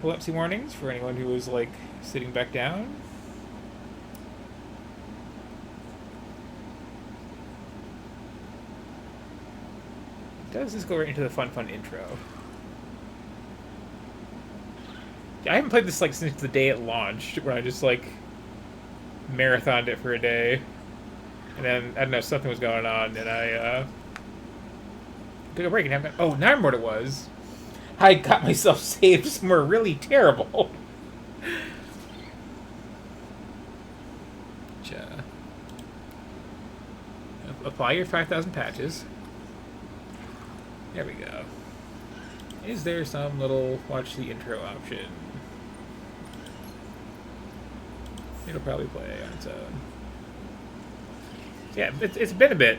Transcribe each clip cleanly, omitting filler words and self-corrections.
Epilepsy warnings for anyone who is like sitting back down. Does this go right into the fun intro? I haven't played this like since the day it launched, when I just like marathoned it for a day, and then I don't know, something was going on, and I took a break and haven't. Oh, now I remember what it was. I got myself saved somewhere really terrible. Apply your 5,000 patches. There we go. Is there some little watch the intro option? It'll probably play on its own. Yeah, it's been a bit.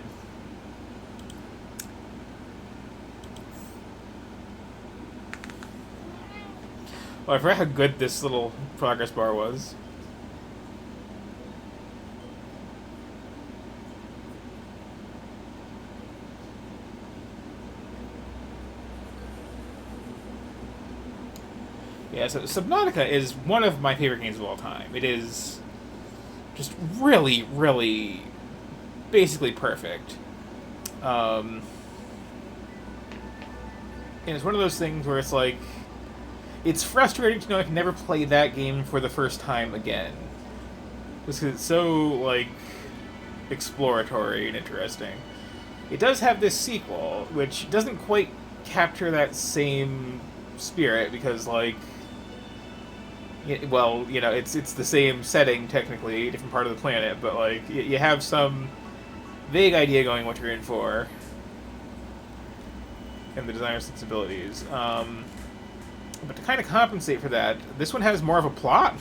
Oh, I forgot how good this little progress bar was. Yeah, so Subnautica is one of my favorite games of all time. It is just really, really basically perfect. And it's one of those things where it's like, it's frustrating to know I can never play that game for the first time again. Just because it's so, like, exploratory and interesting. It does have this sequel, which doesn't quite capture that same spirit, because, like, well, you know, it's the same setting, technically, different part of the planet, but, like, you have some vague idea going what you're in for, and the designer's sensibilities. But to kind of compensate for that, this one has more of a plot.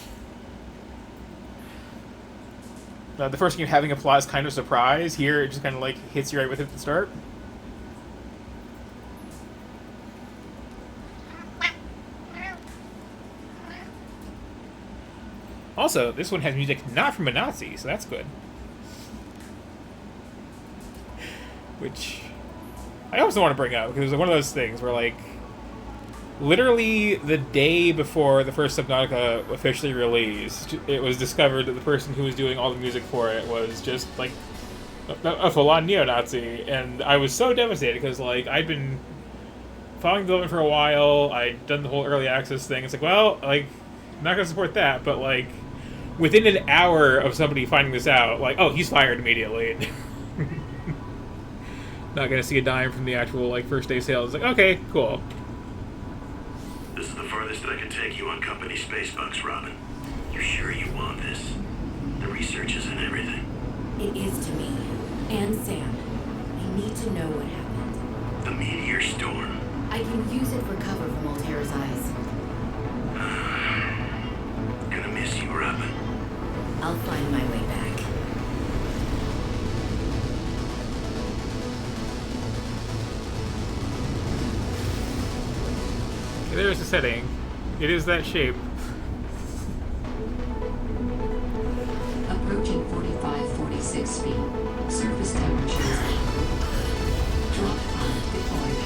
The first game having a plot is kind of a surprise. Here, it just kind of like hits you right with it at the start. Also, this one has music not from a Nazi, so that's good. Which I also want to bring up, because it's one of those things where, like, literally the day before the first Subnautica officially released, it was discovered that the person who was doing all the music for it was just, like, a full-on neo-Nazi. And I was so devastated, because, like, I'd been following the development for a while, I'd done the whole early access thing. It's like, well, like, I'm not going to support that, but, like, within an hour of somebody finding this out, like, oh, he's fired immediately. Not going to see a dime from the actual, like, first day sales. It's like, okay, cool. This is the farthest I can take you on company space bucks, Robin. You're sure you want this? The research isn't everything. It is to me. And Sam. I need to know what happened. The meteor storm. I can use it for cover from Altair's eyes. Gonna miss you, Robin. I'll find my way back. There's the setting. It is that shape. Approaching 45-46 feet. Surface temperatures. Drop pod deployed.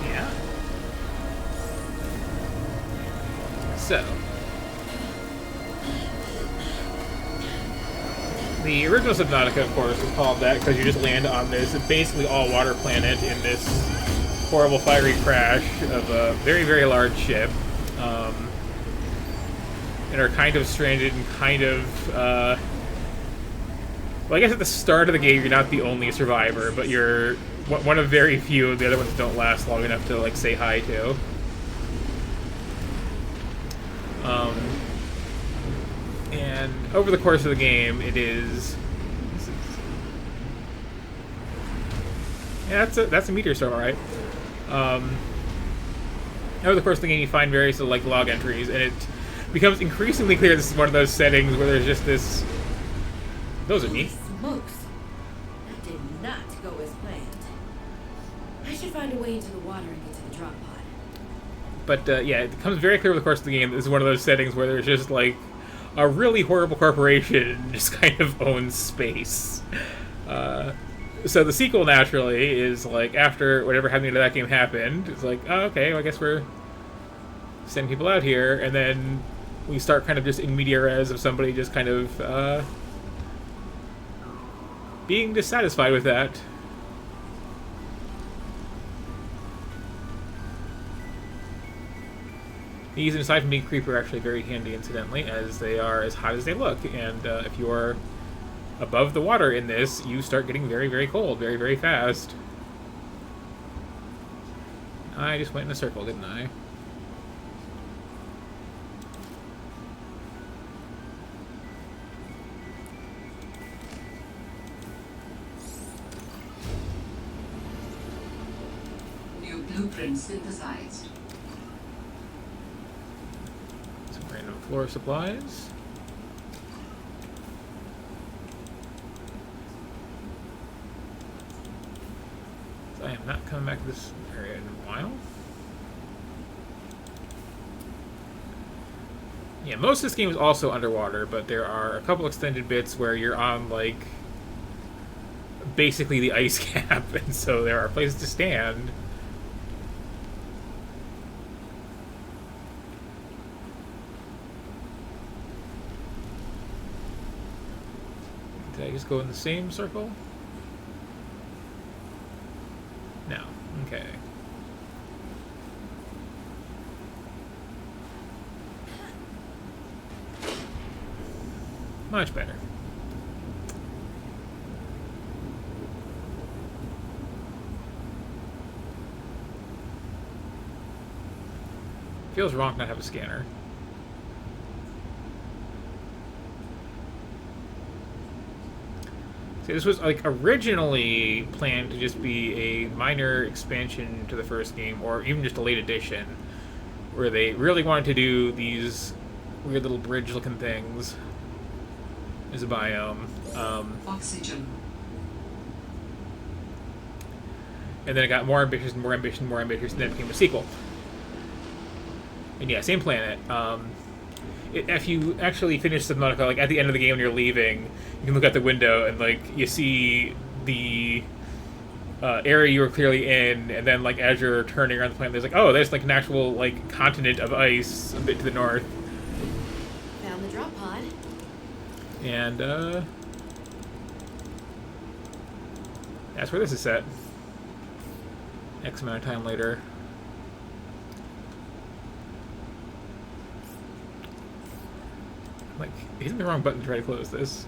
Yeah. So. The original Subnautica, of course, was called that because you just land on this basically all-water planet in this horrible fiery crash of a very, very large ship, and are kind of stranded and kind of, well, I guess at the start of the game you're not the only survivor, but you're one of very few. The other ones don't last long enough to, like, say hi to. And over the course of the game, it is... Yeah, that's a meteor storm, alright. Over the course of the game, you find various, like, log entries, and it becomes increasingly clear this is one of those settings where there's just this... Those are Holy neat. smokes! That did not go as planned. I should find a way into the water and get to the drop pod. But, yeah, it becomes very clear over the course of the game that this is one of those settings where there's just, like, a really horrible corporation just kind of owns space. So the sequel naturally is like after whatever happening to that game happened, it's like, oh, okay, well, I guess we're sending people out here, and then we start kind of just in media res of somebody just kind of being dissatisfied with that. These, aside from being creepy, are actually very handy, incidentally, as they are as hot as they look. And if you are above the water in this, you start getting very, very cold, very, very fast. I just went in a circle, didn't I? New blueprint synthesized. Some random floor supplies. So I am not coming back to this area in a while. Yeah, most of this game is also underwater, but there are a couple extended bits where you're on, like, basically the ice cap, and so there are places to stand. Did I just go in the same circle? No. Okay. Much better. Feels wrong to not have a scanner. See, this was like originally planned to just be a minor expansion to the first game, or even just a late edition, where they really wanted to do these weird little bridge-looking things as a biome. Oxygen. And then it got more ambitious and more ambitious and more ambitious, and then it became a sequel. And yeah, same planet. If you actually finish Subnautica, like at the end of the game when you're leaving, you can look out the window and like you see the area you were clearly in, and then like as you're turning around the planet, there's like, oh, there's like an actual like continent of ice a bit to the north. Found the drop pod. And that's where this is set. X amount of time later. Like, hitting the wrong button to try to close this.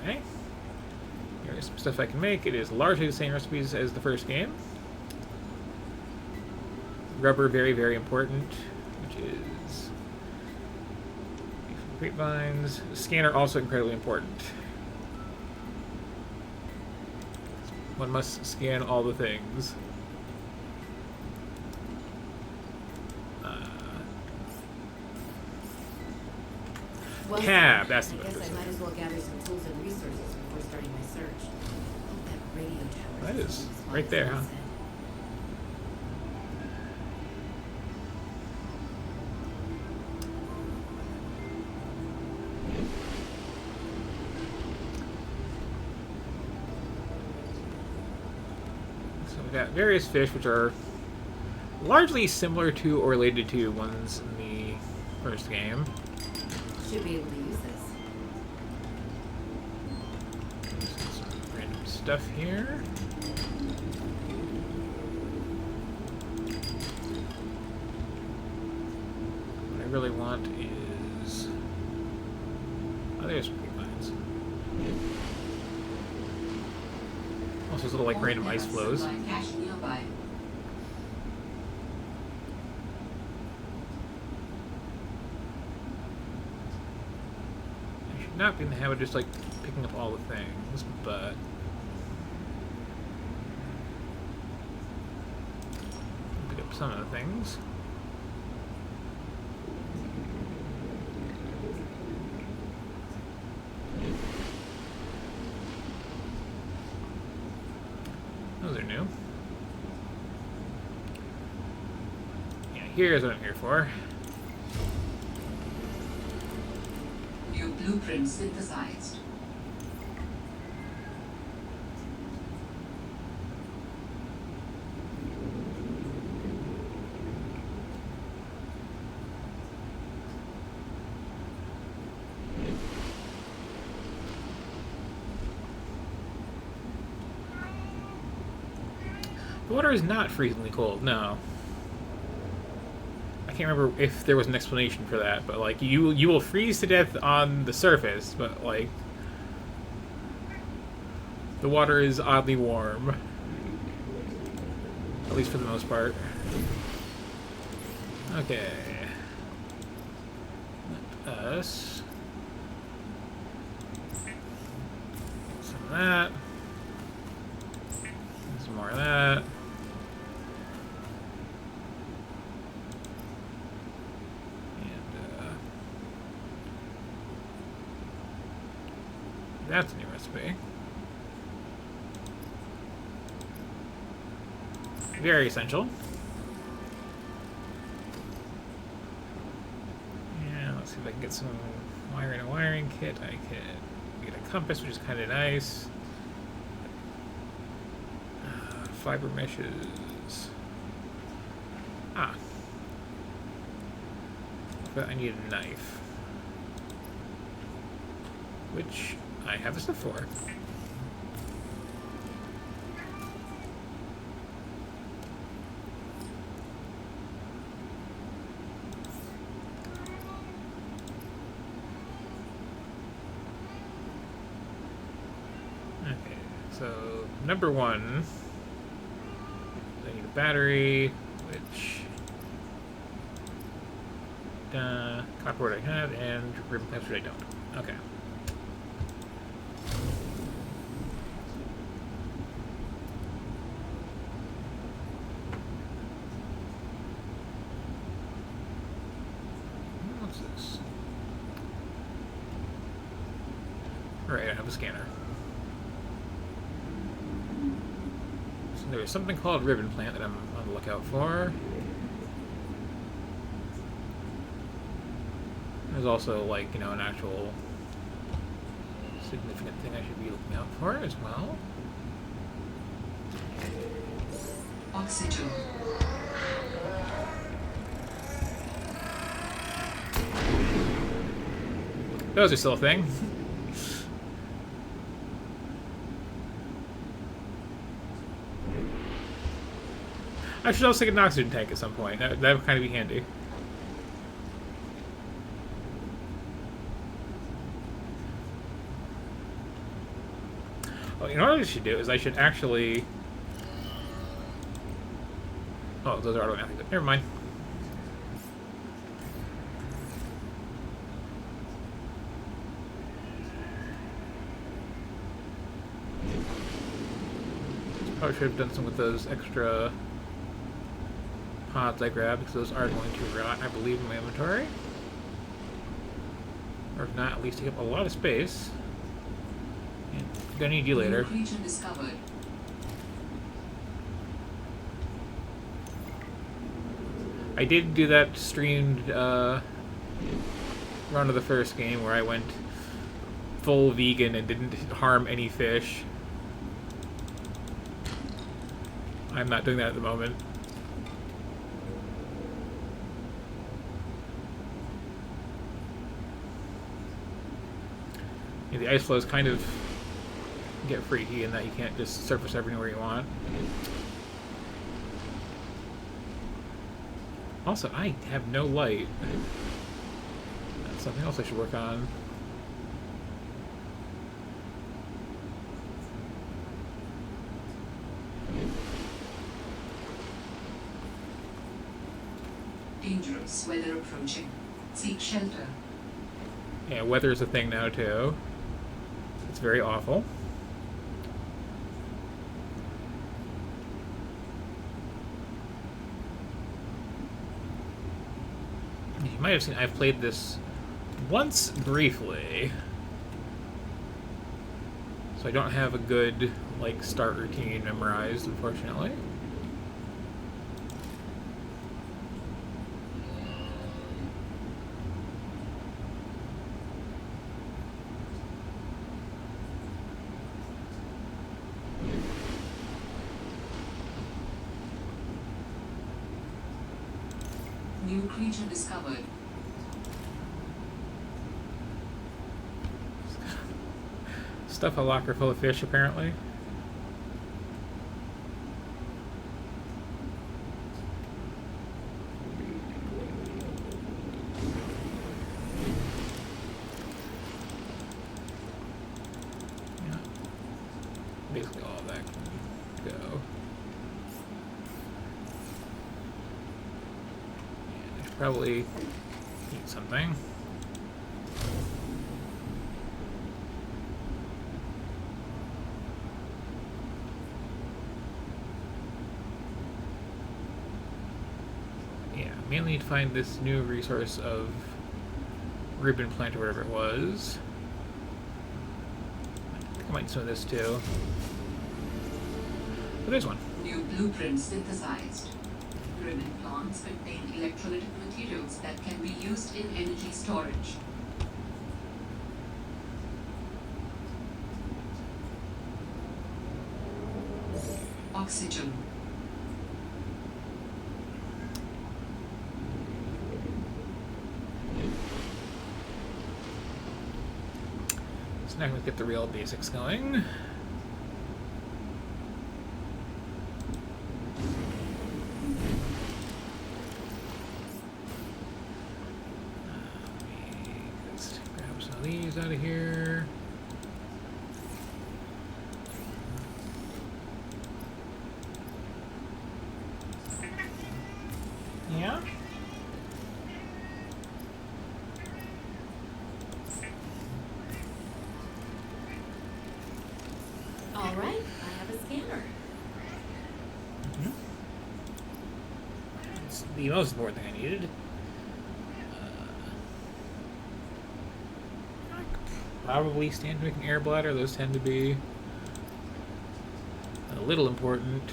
Anyway, here's some stuff I can make. It is largely the same recipes as the first game. Rubber, very, very important, which is grapevines. Scanner, also incredibly important. One must scan all the things. Well, Cab, that's the I guess I might as well gather some tools and resources before starting my search. Hope that radio tower. That is right there, huh? So we've got various fish which are largely similar to or related to ones in the first game. Should be able to use this. Some random stuff here. What I really want is... Oh, there's some big mines. Also, there's little, like, random ice flows. Cache nearby. Not be in the habit of just like picking up all the things, but pick up some of the things. Those are new. Yeah, here's what I'm here for. New blueprint synthesized. The water is not freezingly cold, no. I can't remember if there was an explanation for that, but like you will freeze to death on the surface, but like the water is oddly warm. At least for the most part. Okay. Let us get some of that. Some more of that. That's a new recipe. Very essential. Yeah, let's see if I can get some wire in a wiring kit. I can get a compass, which is kind of nice. Fiber meshes. Ah. But I need a knife. Which I have the stuff for. Okay, so number one, I need a battery, which copperboard I have, and ribbon clamps which I don't. Okay. Right, I have a scanner. So there's something called ribbon plant that I'm on the lookout for. There's also, like, you know, an actual significant thing I should be looking out for as well. Oxygen. Those are still a thing. I should also get an oxygen tank at some point. That would kind of be handy. Oh, you know what I should do is I should actually... Oh, those are automatic. Never mind. Probably should have done some with those extra pods I grabbed, because those are going to rot, I believe, in my inventory. Or if not, at least take up a lot of space. And gonna need you later. Creature discovered. I did do that streamed run of the first game where I went full vegan and didn't harm any fish. I'm not doing that at the moment. Yeah, the ice flows kind of get freaky in that you can't just surface everywhere you want. Also, I have no light. That's something else I should work on. Dangerous weather approaching. Seek shelter. Yeah, weather is a thing now, too. It's very awful. You might have seen I've played this once briefly. So I don't have a good, like, start routine memorized, unfortunately. New creature discovered. Stuff a locker full of fish, apparently. Yeah. Basically all of that can go. And I should probably eat something. Mainly to find this new resource of ribbon plant or whatever it was. I think I might do some of this too. Oh, there's one. New blueprint synthesized. Ribbon plants contain electrolytic materials that can be used in energy storage. Oxygen. Now let's get the real basics going. Let's grab some of these out of here. Yeah. All right, I have a scanner. It's the most important thing I needed. I could probably stand making air bladder. Those tend to be a little important.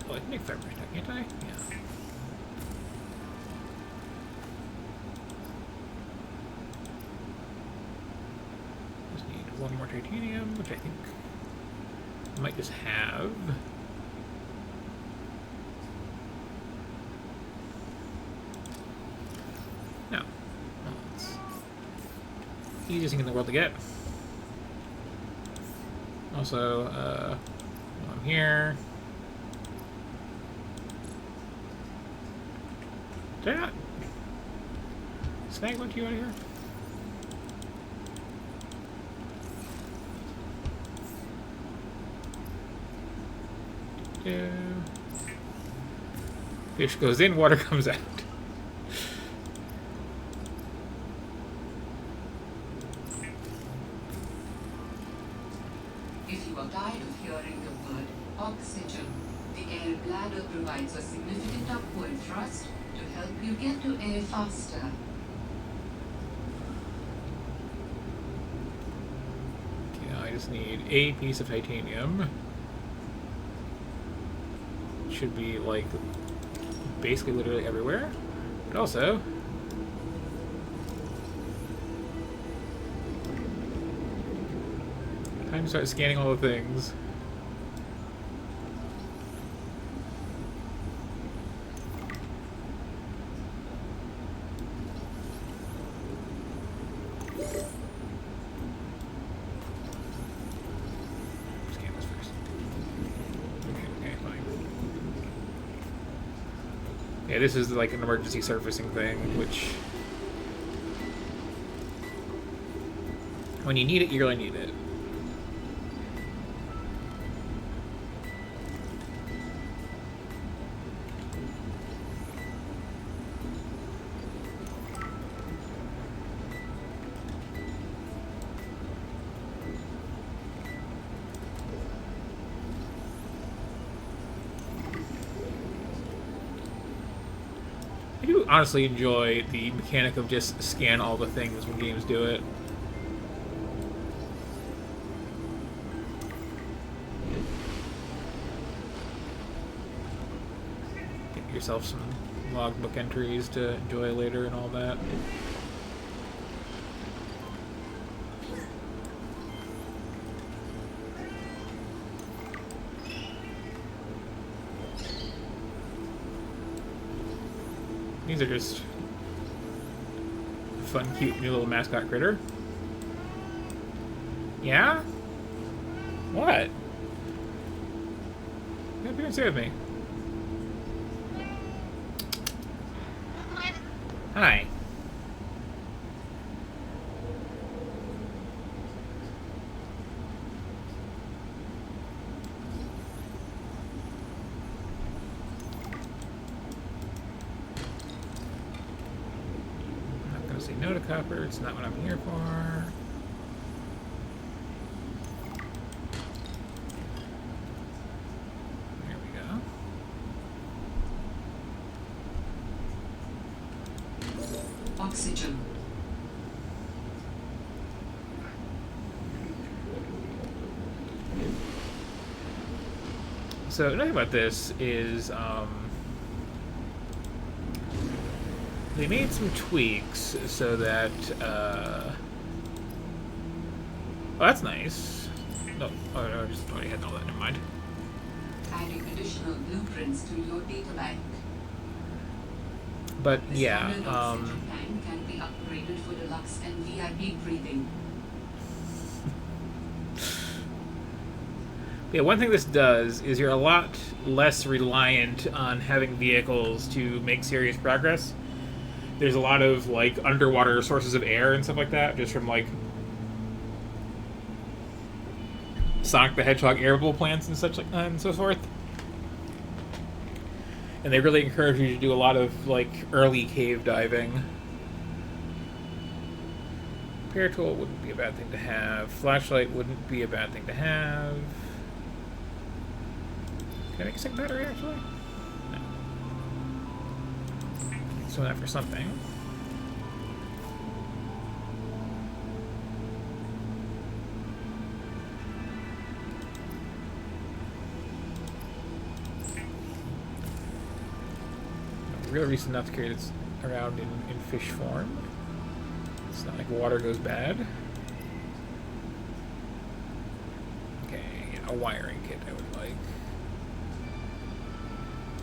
Oh, I can make fire breath, can't I? Yeah. One more titanium, which I think I might just have. No. Well, it's the easiest thing in the world to get. Also, while I'm here. Did I not snag one to you out of here? Fish goes in, water comes out. If you are tired of hearing the word oxygen, the air bladder provides a significant upward thrust to help you get to air faster. Okay, now I just need a piece of titanium. Should be like basically literally everywhere, but also time to start scanning all the things. Scan this first. Okay, fine. Yeah, this is like an emergency surfacing thing, which when you need it, you really need it. I do honestly enjoy the mechanic of just scan all the things when games do it. Get yourself some logbook entries to enjoy later and all that. These are just fun, cute new little mascot critter. Yeah? What? You gotta be and say with me. Hi. I'm not gonna say no to copper. It's not what I'm here for. There we go. Oxygen. So another thing about this is they made some tweaks so that oh, that's nice. No, I just already had all that. Never mind. Adding additional blueprints to your data bank. But The yeah, standard oxygen tank can be upgraded for deluxe and VIP breathing. yeah. One thing this does is you're a lot less reliant on having vehicles to make serious progress. There's a lot of like underwater sources of air and stuff like that, just from like Sonic the Hedgehog air bubble plants and such like and so forth. And they really encourage you to do a lot of like early cave diving. Repair tool wouldn't be a bad thing to have. Flashlight wouldn't be a bad thing to have. Can I make a second battery actually? No. So that for something. Real reason not to carry this around in fish form. It's not like water goes bad. Okay, a wiring kit I would like.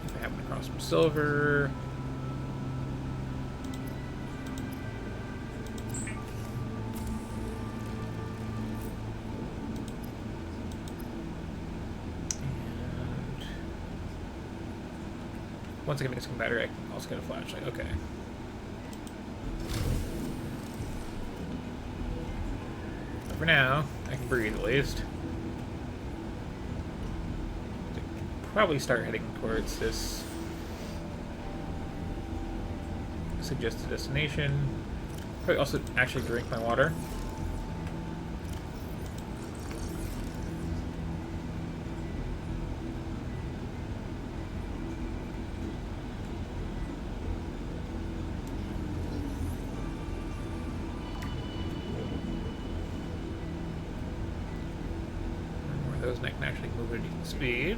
If I happen across some silver. Once I can make a second battery, I can also get a flashlight. Okay. But for now, I can breathe at least. Probably start heading towards this suggested destination. Probably also actually drink my water. Those I can actually move at decent speed.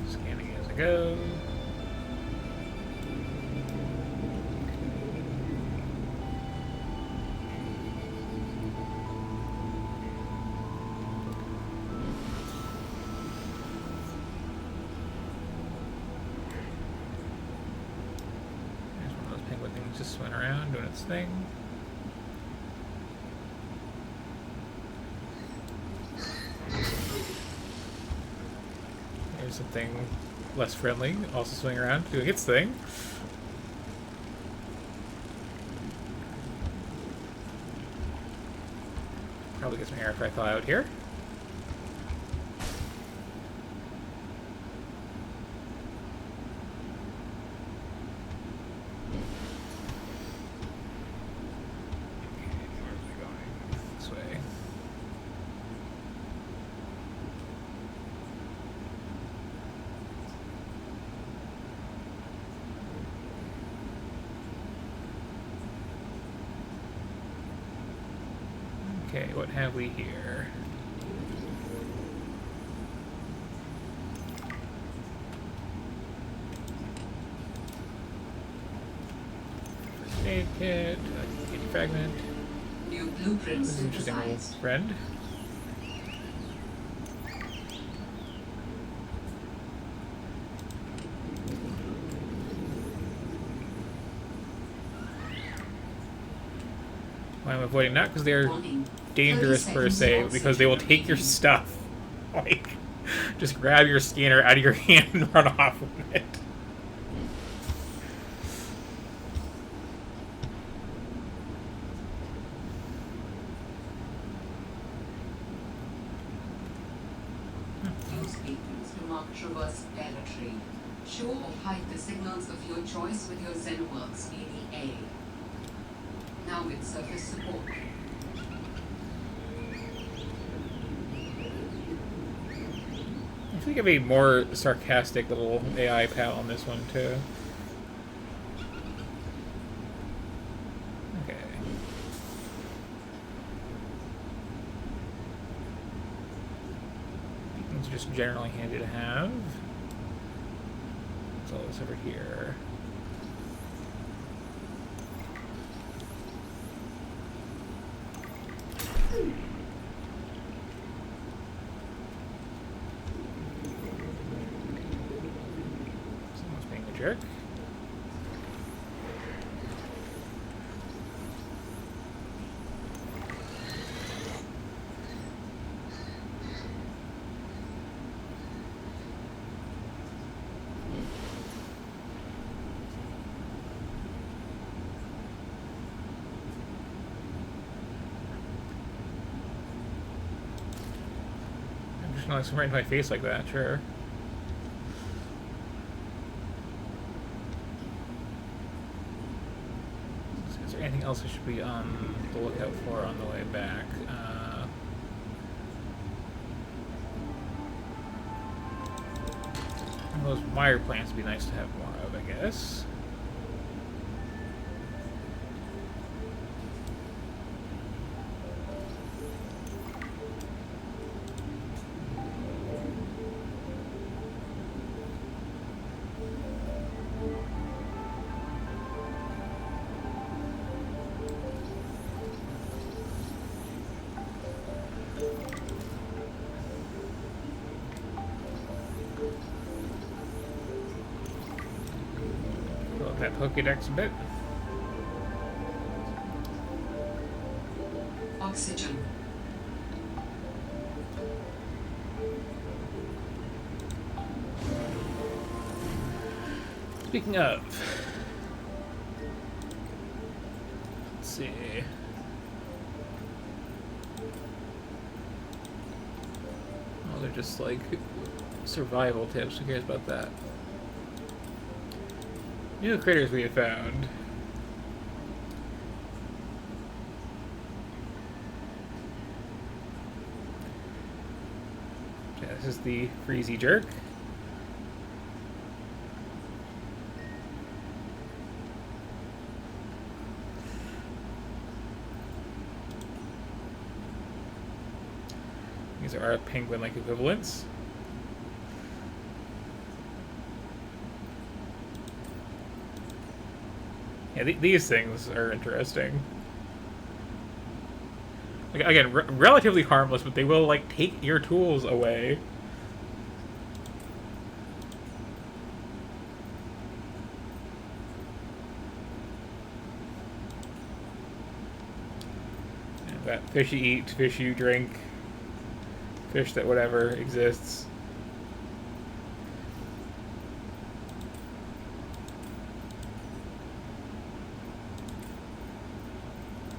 Scanning as I go. Just swing around doing its thing. There's something less friendly, also swinging around doing its thing. Probably gets my air if I thaw out here. Okay, what have we here? First aid kit, kitty fragment. New blueprints This is an interesting little synthesized. friend. Why am I avoiding that? Because they're Warning. dangerous 30 per seconds se, of because they will oxygen take your remaining. stuff. Like, just grab your scanner out of your hand and run off with it. Use beacons to mark traverse territory. Show or hide the signals of your choice with your ZenWorks EDA. Now with surface support. I think of a more sarcastic little AI pal on this one too. Okay. Beacons are just generally handy to have. What's all this over here? Someone's being a jerk. I'm just gonna let someone right into my face like that, sure. Is there anything else I should be on the lookout for on the way back? Those wire plants would be nice to have more of, I guess. Fill up that Pokédex a bit. Oxygen. Speaking of, let's see. Oh, they're just like survival tips. Who cares about that? New critters we have found. Okay, this is the Freezy Jerk. These are our penguin-like equivalents. Yeah, these things are interesting. Like, again, relatively harmless, but they will, like, take your tools away. And that fish you eat, fish you drink, fish that whatever exists.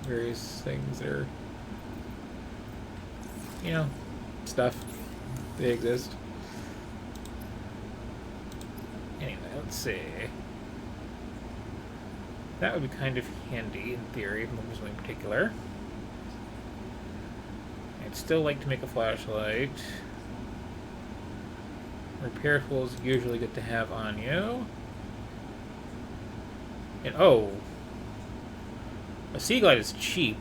Various things that are, you know, stuff. They exist. Anyway, let's see. That would be kind of handy in theory, if there's something particular. I'd still like to make a flashlight. Repair tools usually good to have on you. And oh, a sea glide is cheap.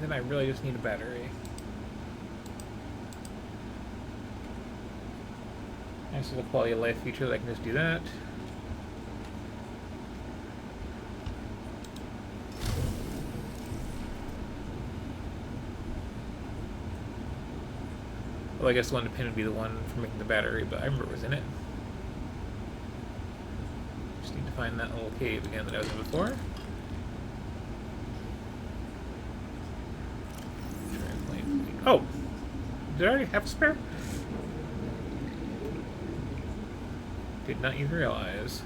then I really just need a battery. This is a quality of life feature that I can just do that. Well, I guess the one to pin would be the one for making the battery, but I remember it was in it. Just need to find that little cave again that I was in before. Oh! Did I already have a spare? Did not even realize.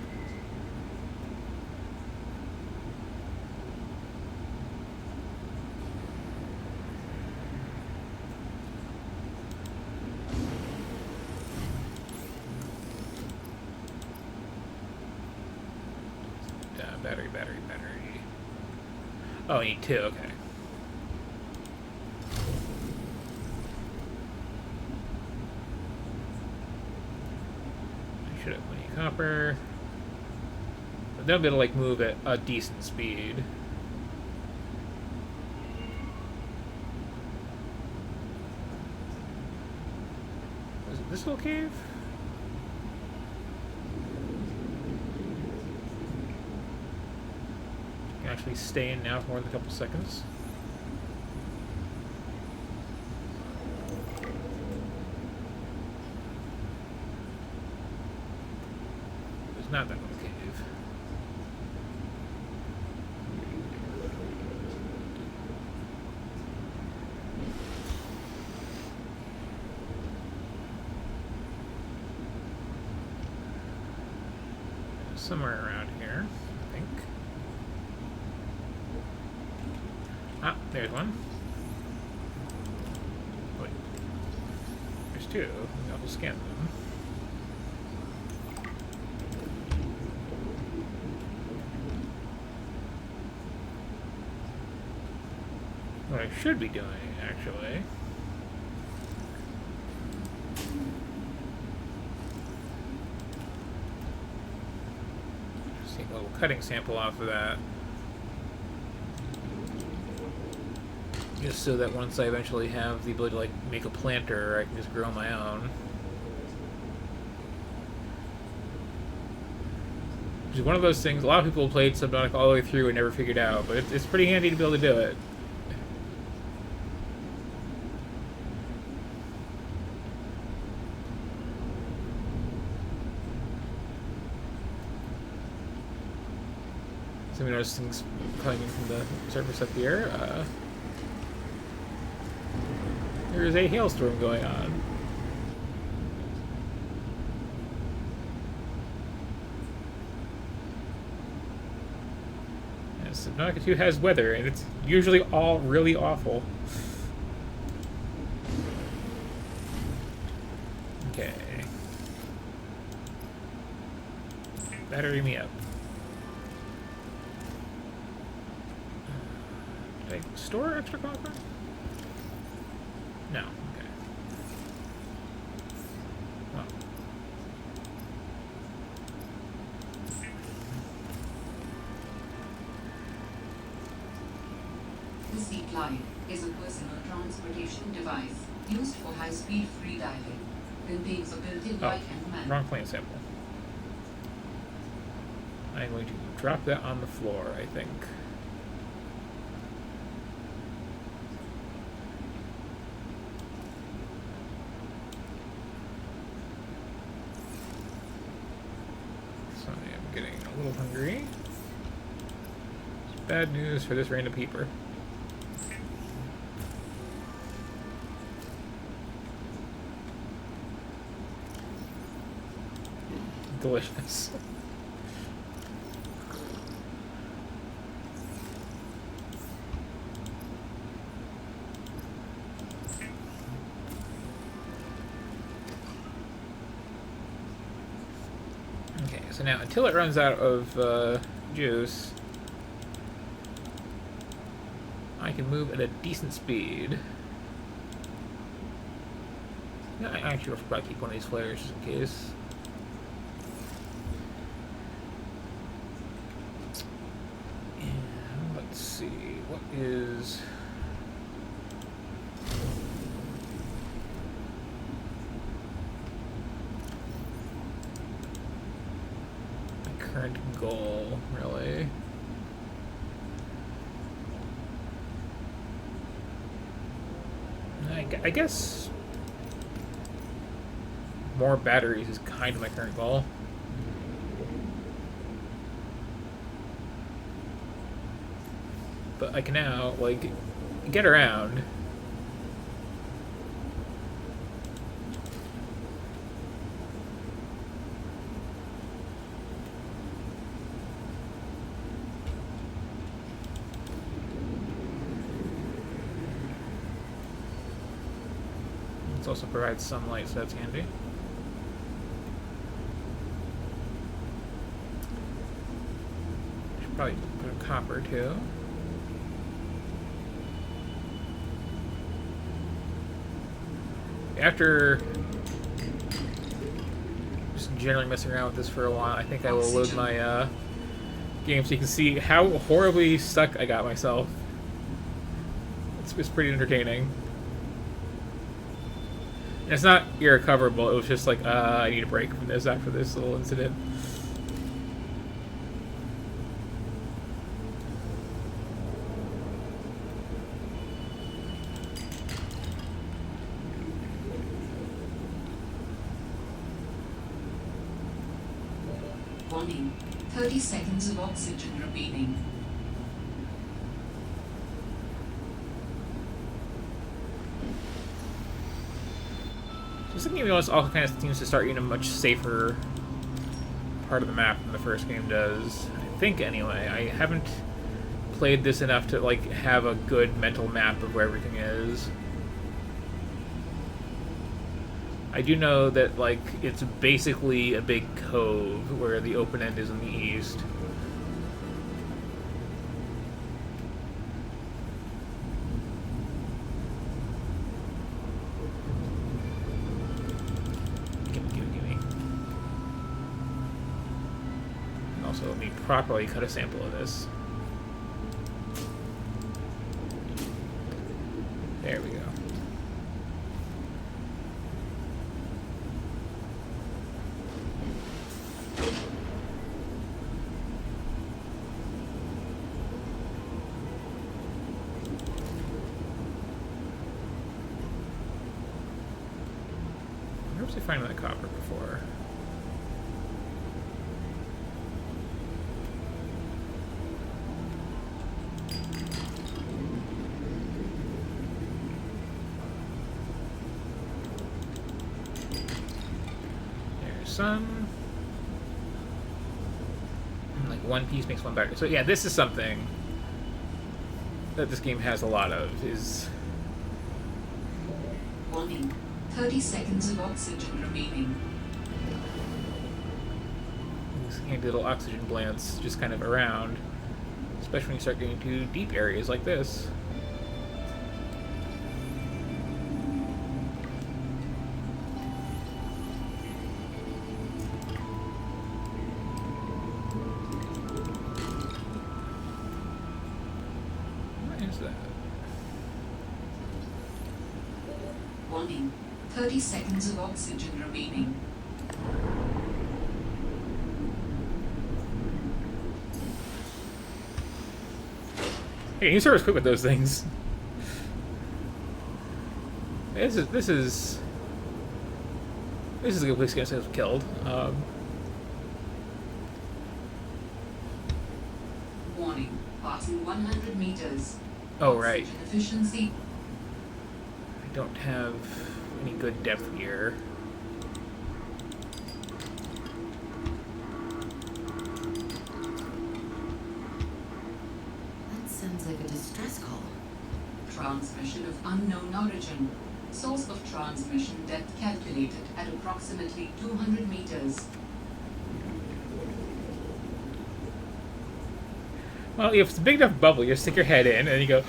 Battery. Oh, I need two, okay. I should have plenty of copper. But they'll be able to, like, move at a decent speed. Is it this little cave? Actually stay in now for more than a couple seconds. There's not that little cave. Somewhere around here, I think. Ah, there's one. Wait. There's two. I'll scan them. What I should be doing, actually. Just take a little cutting sample off of that. Just so that once I eventually have the ability to, like, make a planter, I can just grow my own. Which is one of those things, a lot of people played Subnautica all the way through and never figured out, but it's pretty handy to be able to do it. So we notice things coming in from the surface up here. There is a hailstorm going on. And Subnautica 2 has weather, and it's usually all really awful. Okay. Battery me up. Did I store extra copper? No. Okay. Well. The Seaglide is a personal transportation device used for high-speed freediving. Contains a built-in light and man. Wrong plant sample. I'm going to drop that on the floor, I think. Getting a little hungry. It's bad news for this random peeper. Delicious. So now, until it runs out of juice, I can move at a decent speed. Yeah, I actually will probably keep one of these flares just in case. And let's see, what is... current goal, really. I guess more batteries is kind of my current goal. But I can now, like, get around. It also provides sunlight, so that's handy. Should probably put a copper too. After just generally messing around with this for a while, I think I will load my game so you can see how horribly stuck I got myself. It's pretty entertaining. And it's not irrecoverable, it was just like, I need a break from this after this little incident. Warning, 30 seconds of oxygen remaining. This game also kind of seems to start you in a much safer part of the map than the first game does. I think, anyway. I haven't played this enough to, like, have a good mental map of where everything is. I do know that, like, it's basically a big cove where the open end is in the east. Gimme. And also, let me properly cut a sample of this. There we go. Where was I finding that copper before? There's some. Like one piece makes one battery. So yeah, this is something that this game has a lot of, is Warning, 30 seconds of oxygen remaining. these handy little oxygen plants just kind of around, especially when you start getting to deep areas like this. What is that? Warning, 30 seconds of oxygen remaining. Hey, you service quick with those things. This is a good place to get yourself killed. Warning, passing 100 meters. Oh right, Oxygen efficiency. I don't have any good depth gear. That sounds like a distress call. Transmission of unknown origin. Source of transmission depth calculated at approximately 200 meters. Well, if it's a big enough bubble, you just stick your head in and you go,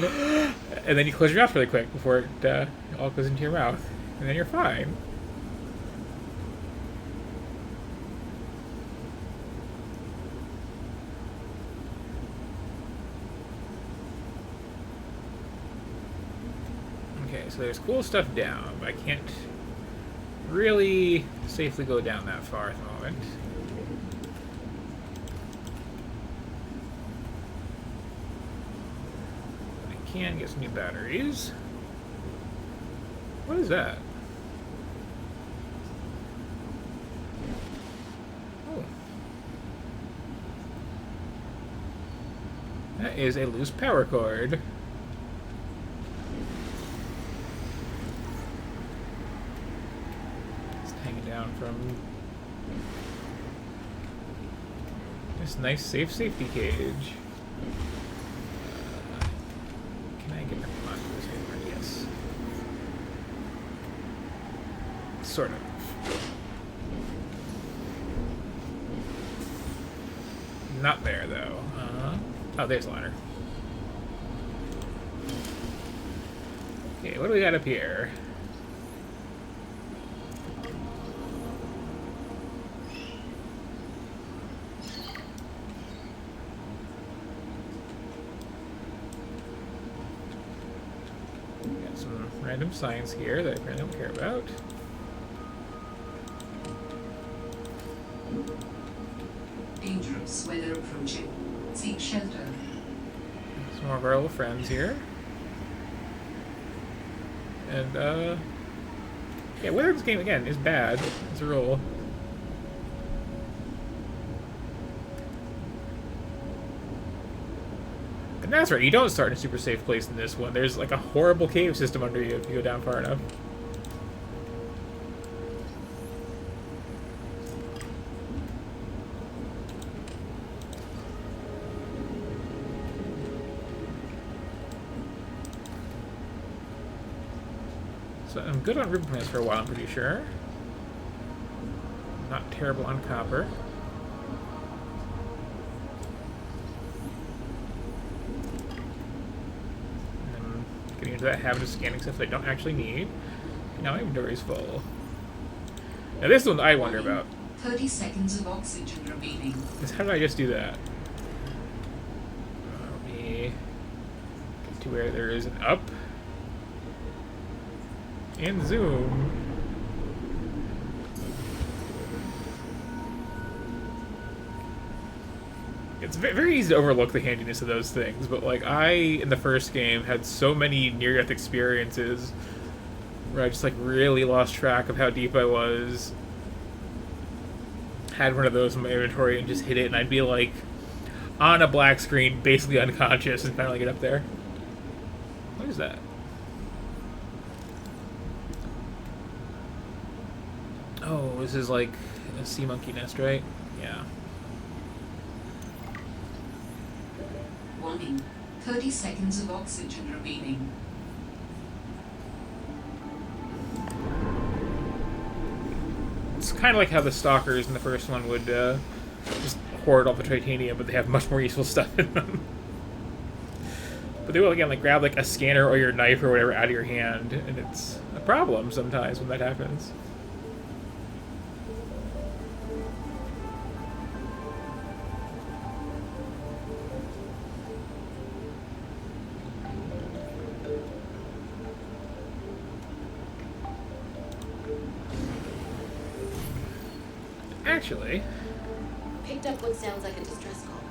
and then you close your mouth really quick before it all goes into your mouth, and then you're fine. Okay, so there's cool stuff down, but I can't really safely go down that far at the moment. can get some new batteries. What is that? Oh. That is a loose power cord. It's hanging down from this nice safe safety cage. Can I get the come on, this anywhere? Yes. Sort of. Not there though. Oh, there's the ladder. Okay, what do we got up here? Got some random signs here that I really don't care about. Dangerous weather approaching. Seek shelter. Some more of our old friends here. And, yeah, weather in this game, again, is bad as a rule. And that's right, you don't start in a super safe place in this one. There's, like, a horrible cave system under you if you go down far enough. So I'm good on ribbon plants for a while, I'm pretty sure. Not terrible on copper. And I'm getting into that habit of scanning stuff that I don't actually need. Now my inventory is full. Now this one I wonder about. 30 seconds of oxygen remaining. Is how did I just do that? Let me get to where there is an up. And zoom. It's very easy to overlook the handiness of those things, but like I, in the first game, had so many near-death experiences where I just like really lost track of how deep I was. Had one of those in my inventory and just hit it, and I'd be like on a black screen, basically unconscious, and finally get up there. What is that? Oh, this is like a sea monkey nest, right? Yeah. Warning. 30 seconds of oxygen remaining. It's kind of like how the stalkers in the first one would just hoard all the titanium, but they have much more useful stuff in them. But they will, again, like grab like a scanner or your knife or whatever out of your hand, and it's a problem sometimes when that happens. Actually, Picked up what sounds like a distress call.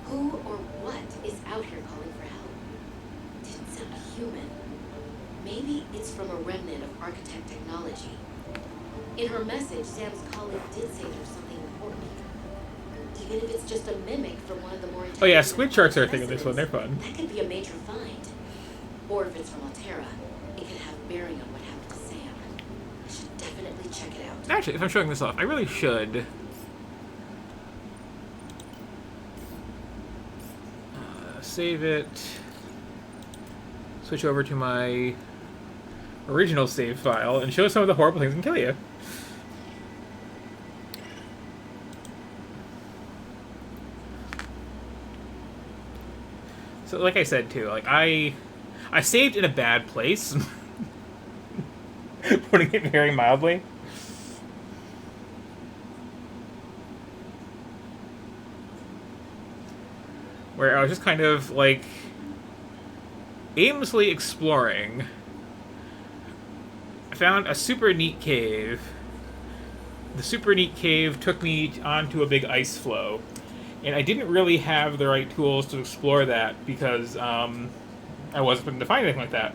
Who or what is out here calling for help? Didn't sound human. Maybe it's from a remnant of architect technology. In her message, Sam's colleague did say there's something important here. Even if it's just a mimic from one of the more oh yeah, squid sharks are a thing in this one. They're fun. That could be a major find. Or if it's from Altera, it could have bearing on what happened to Sam. I should definitely check it out. Actually, if I'm showing this off, I really should. Save it. Switch over to my original save file and show some of the horrible things that can kill you. So, like I said too, like I saved in a bad place. Putting it very mildly. Where I was just kind of, like, aimlessly exploring. I found a super neat cave. The super neat cave took me onto a big ice floe. And I didn't really have the right tools to explore that because I wasn't going to find anything like that.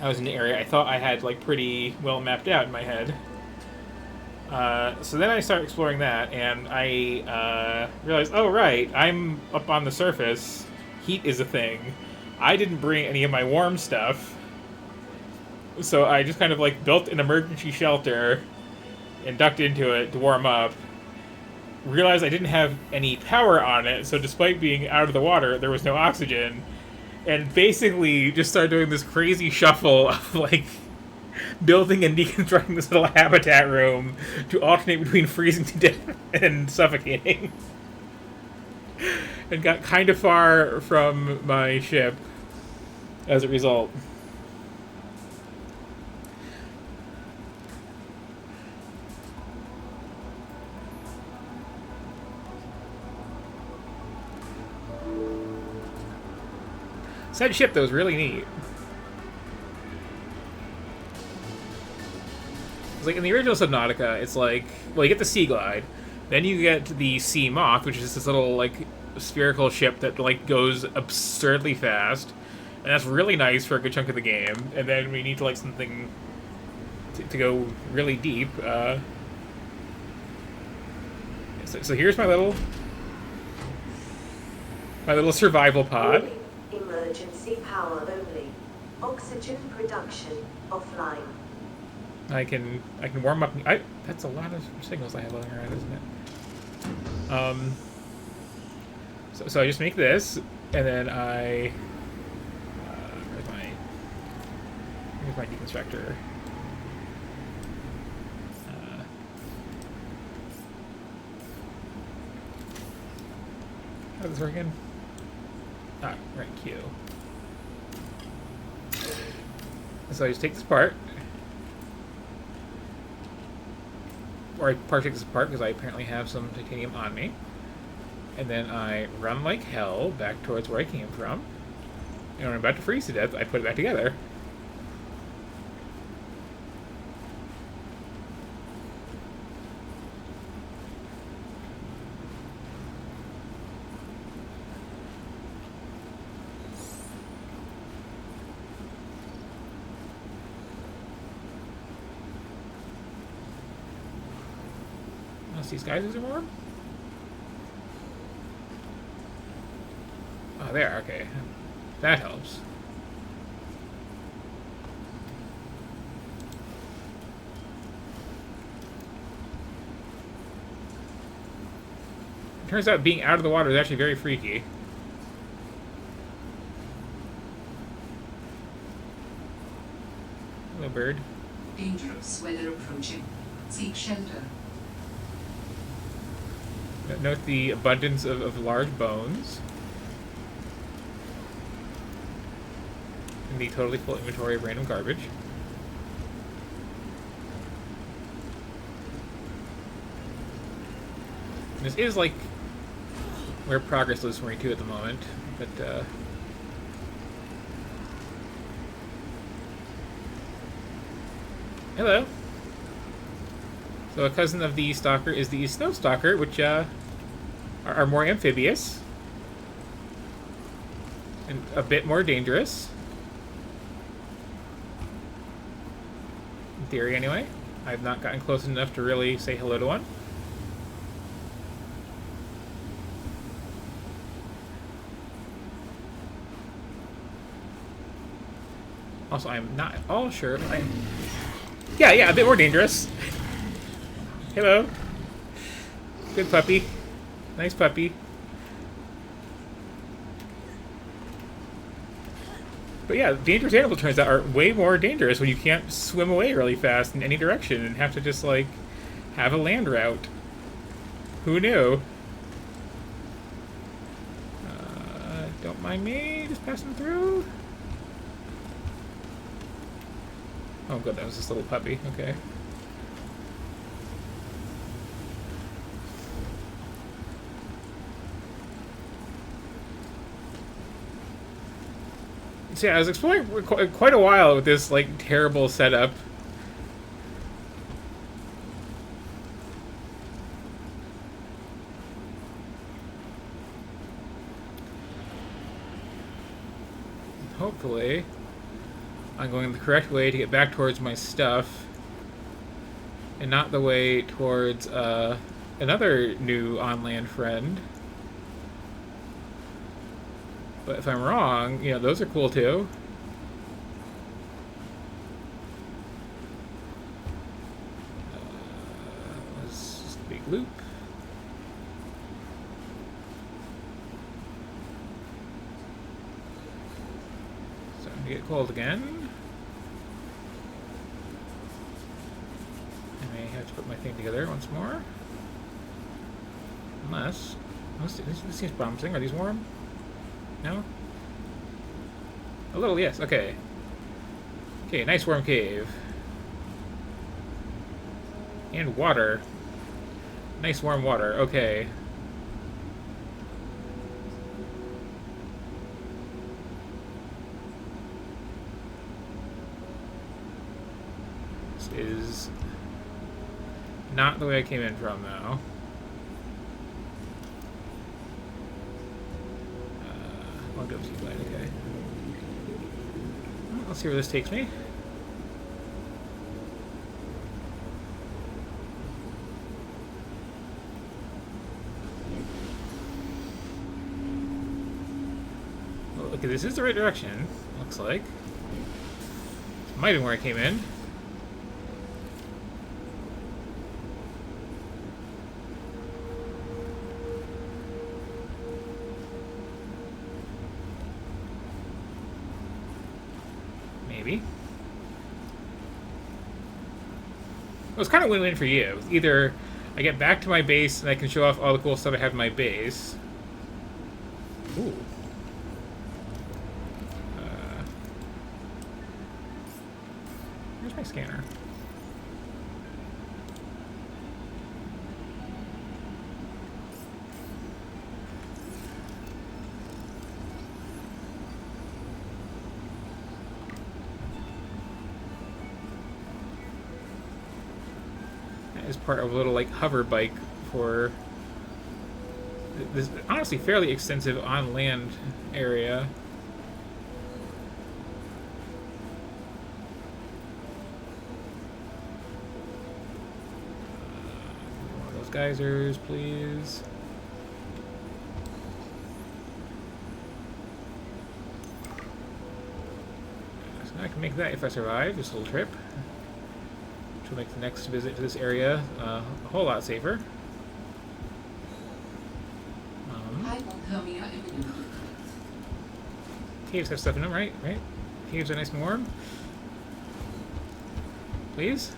I was in an area I thought I had like pretty well mapped out in my head. So then I started exploring that, and I realized, oh right, I'm up on the surface. Heat is a thing. I didn't bring any of my warm stuff, so I just kind of like built an emergency shelter and ducked into it to warm up. Realized I didn't have any power on it, so despite being out of the water, there was no oxygen. And basically just started doing this crazy shuffle of like building and deconstructing this little habitat room to alternate between freezing to death and suffocating. And got kind of far from my ship as a result. That ship, though, is really neat. It's like in the original Subnautica, it's like, well, you get the Sea Glide, then you get the Sea Moth, which is this little like spherical ship that like goes absurdly fast, and that's really nice for a good chunk of the game. And then we need to like something to go really deep. So here's my little survival pod. Emergency power only. Oxygen production offline. I can warm up. That's a lot of signals I have on around, isn't it? So I just make this, and then I here's my deconstructor. How does this work again? Ah, right, Q. So I just take this part. Or I take this apart because I apparently have some titanium on me. And then I run like hell back towards where I came from. And when I'm about to freeze to death, I put it back together. These guys are more? Oh, there, okay. That helps. Turns out being out of the water is actually very freaky. Hello, bird. Dangerous weather approaching. Seek shelter. Note the abundance of large bones. And the totally full inventory of random garbage. And this is like where progress lives for me too at the moment, but hello. So a cousin of the stalker is the snow stalker, which are more amphibious and a bit more dangerous. In theory, anyway. I've not gotten close enough to really say hello to one. Also, I'm not at all sure if I'm... Yeah, a bit more dangerous. Hello. Good puppy. Nice puppy. But yeah, dangerous animals, turns out, are way more dangerous when you can't swim away really fast in any direction and have to just, like, have a land route. Who knew? Don't mind me, just passing through. Oh good, that was this little puppy, okay. So yeah, I was exploring for quite a while with this, like, terrible setup. hopefully I'm going the correct way to get back towards my stuff and not the way towards another new on-land friend. But if I'm wrong, you know, those are cool too. Let's just a big loop. Starting to get cold again. I may have to put my thing together once more. Unless this seems promising. Are these warm? No? A little, yes. Okay. Okay, nice warm cave. And water. Nice warm water. Okay. This is not the way I came in from, though. I'll go see light, okay. Well, let's see where this takes me. Well, okay, this is the right direction, looks like. This might have been where I came in. Maybe. Well, it's kind of win-win for you. Either I get back to my base and I can show off all the cool stuff I have in my base. Ooh. Where's my scanner? Is part of a little like hover bike for this honestly fairly extensive on land area. One of those geysers, please. So I can make that if I survive this little trip. Which will make the next visit to this area a whole lot safer. Hypothermia imminent. Caves have stuff in them, right? Right? Caves are nice and warm. Please?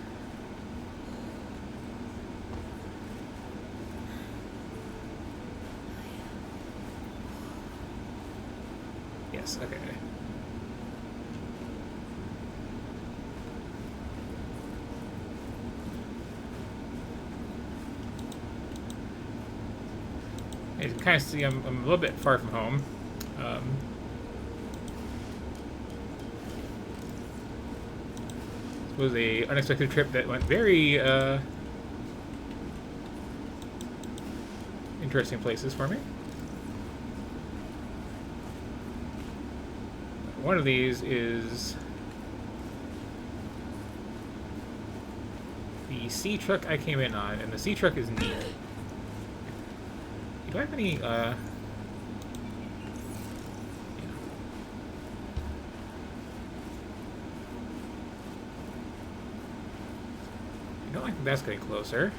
Yes, okay. As you can kind of see, I'm a little bit far from home. This was a unexpected trip that went very interesting places for me. One of these is the sea truck I came in on, and the sea truck is neat. Do I have any, yeah. I don't think that's getting closer.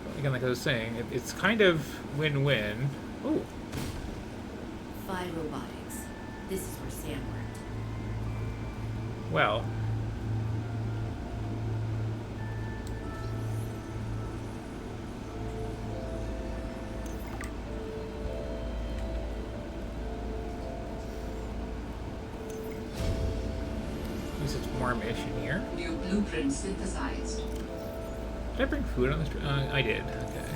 But again, like I was saying, it's kind of win-win. Oh. Phi Robotics. This is where Sam worked. Well. It's warm-ish in here. New blueprint synthesized. Did I bring food on this trip? I did. Okay.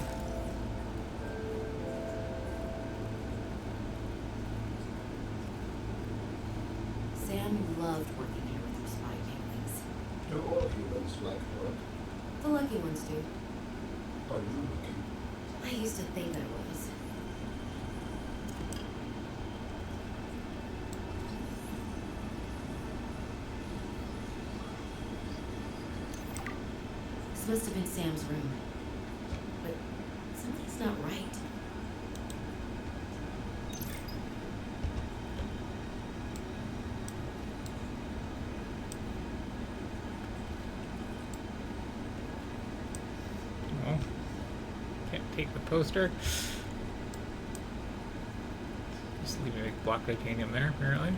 Sam loved working here with your spy families. Do all humans like work? The lucky ones do. Are you lucky? I used to think I was. This must have been Sam's room. But something's not right. Oh. Can't take the poster. Just leave a block titanium there, apparently.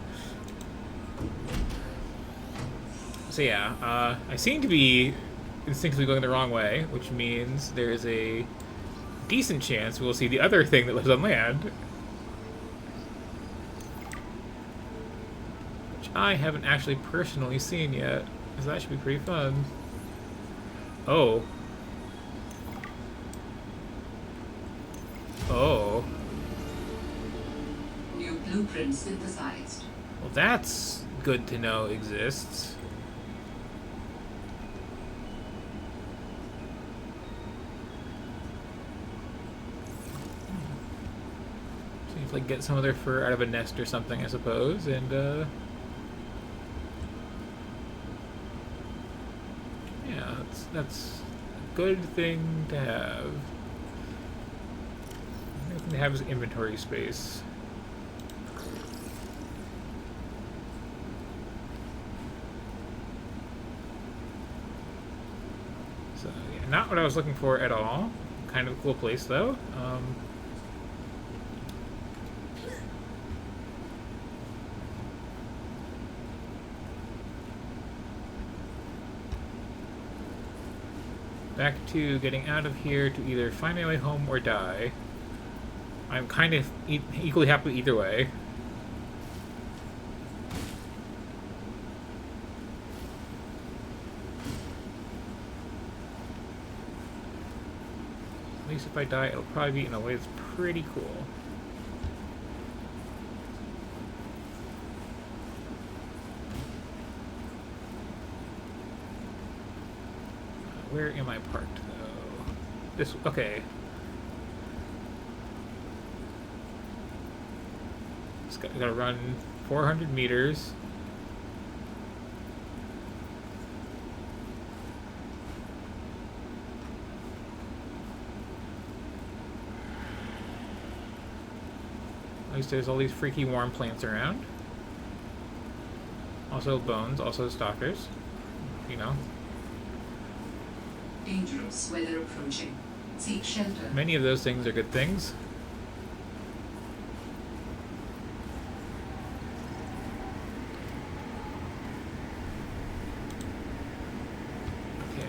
So yeah, I seem to be instinctively going the wrong way, which means there is a decent chance we'll see the other thing that lives on land. Which I haven't actually personally seen yet, so that should be pretty fun. Oh. Oh. New blueprint synthesized. Well, that's good to know exists. Seems like get some of their fur out of a nest or something, I suppose, and yeah, that's a good thing to have. Good thing to have is inventory space. So yeah, not what I was looking for at all. Kind of a cool place though. Back to getting out of here to either find my way home or die. I'm kind of equally happy either way. At least if I die, it'll probably be in a way that's pretty cool. Where am I parked, though? This... okay. Just gotta run 400 meters. At least there's all these freaky warm plants around. Also bones, also stalkers. You know. Dangerous weather approaching. Seek shelter. Many of those things are good things. Okay.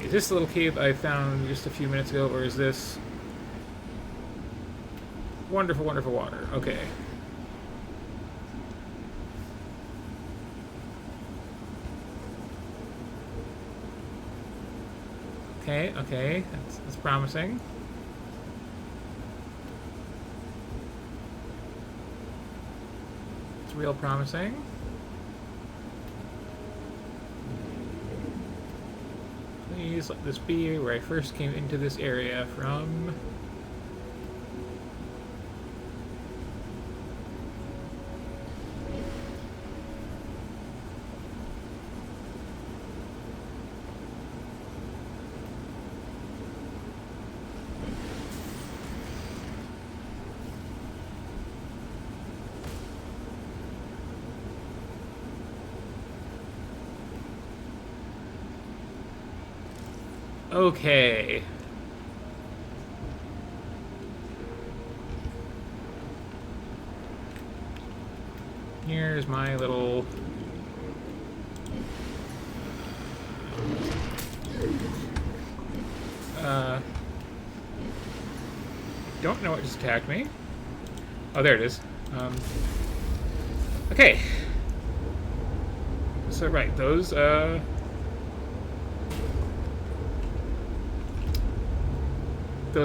Is this the little cave I found just a few minutes ago, or is this... wonderful, wonderful water. Okay. Okay, okay, that's promising. It's real promising. Please let this be where I first came into this area from. Okay. Here's my little... don't know what just attacked me. Oh, there it is. Okay. So, right, those, those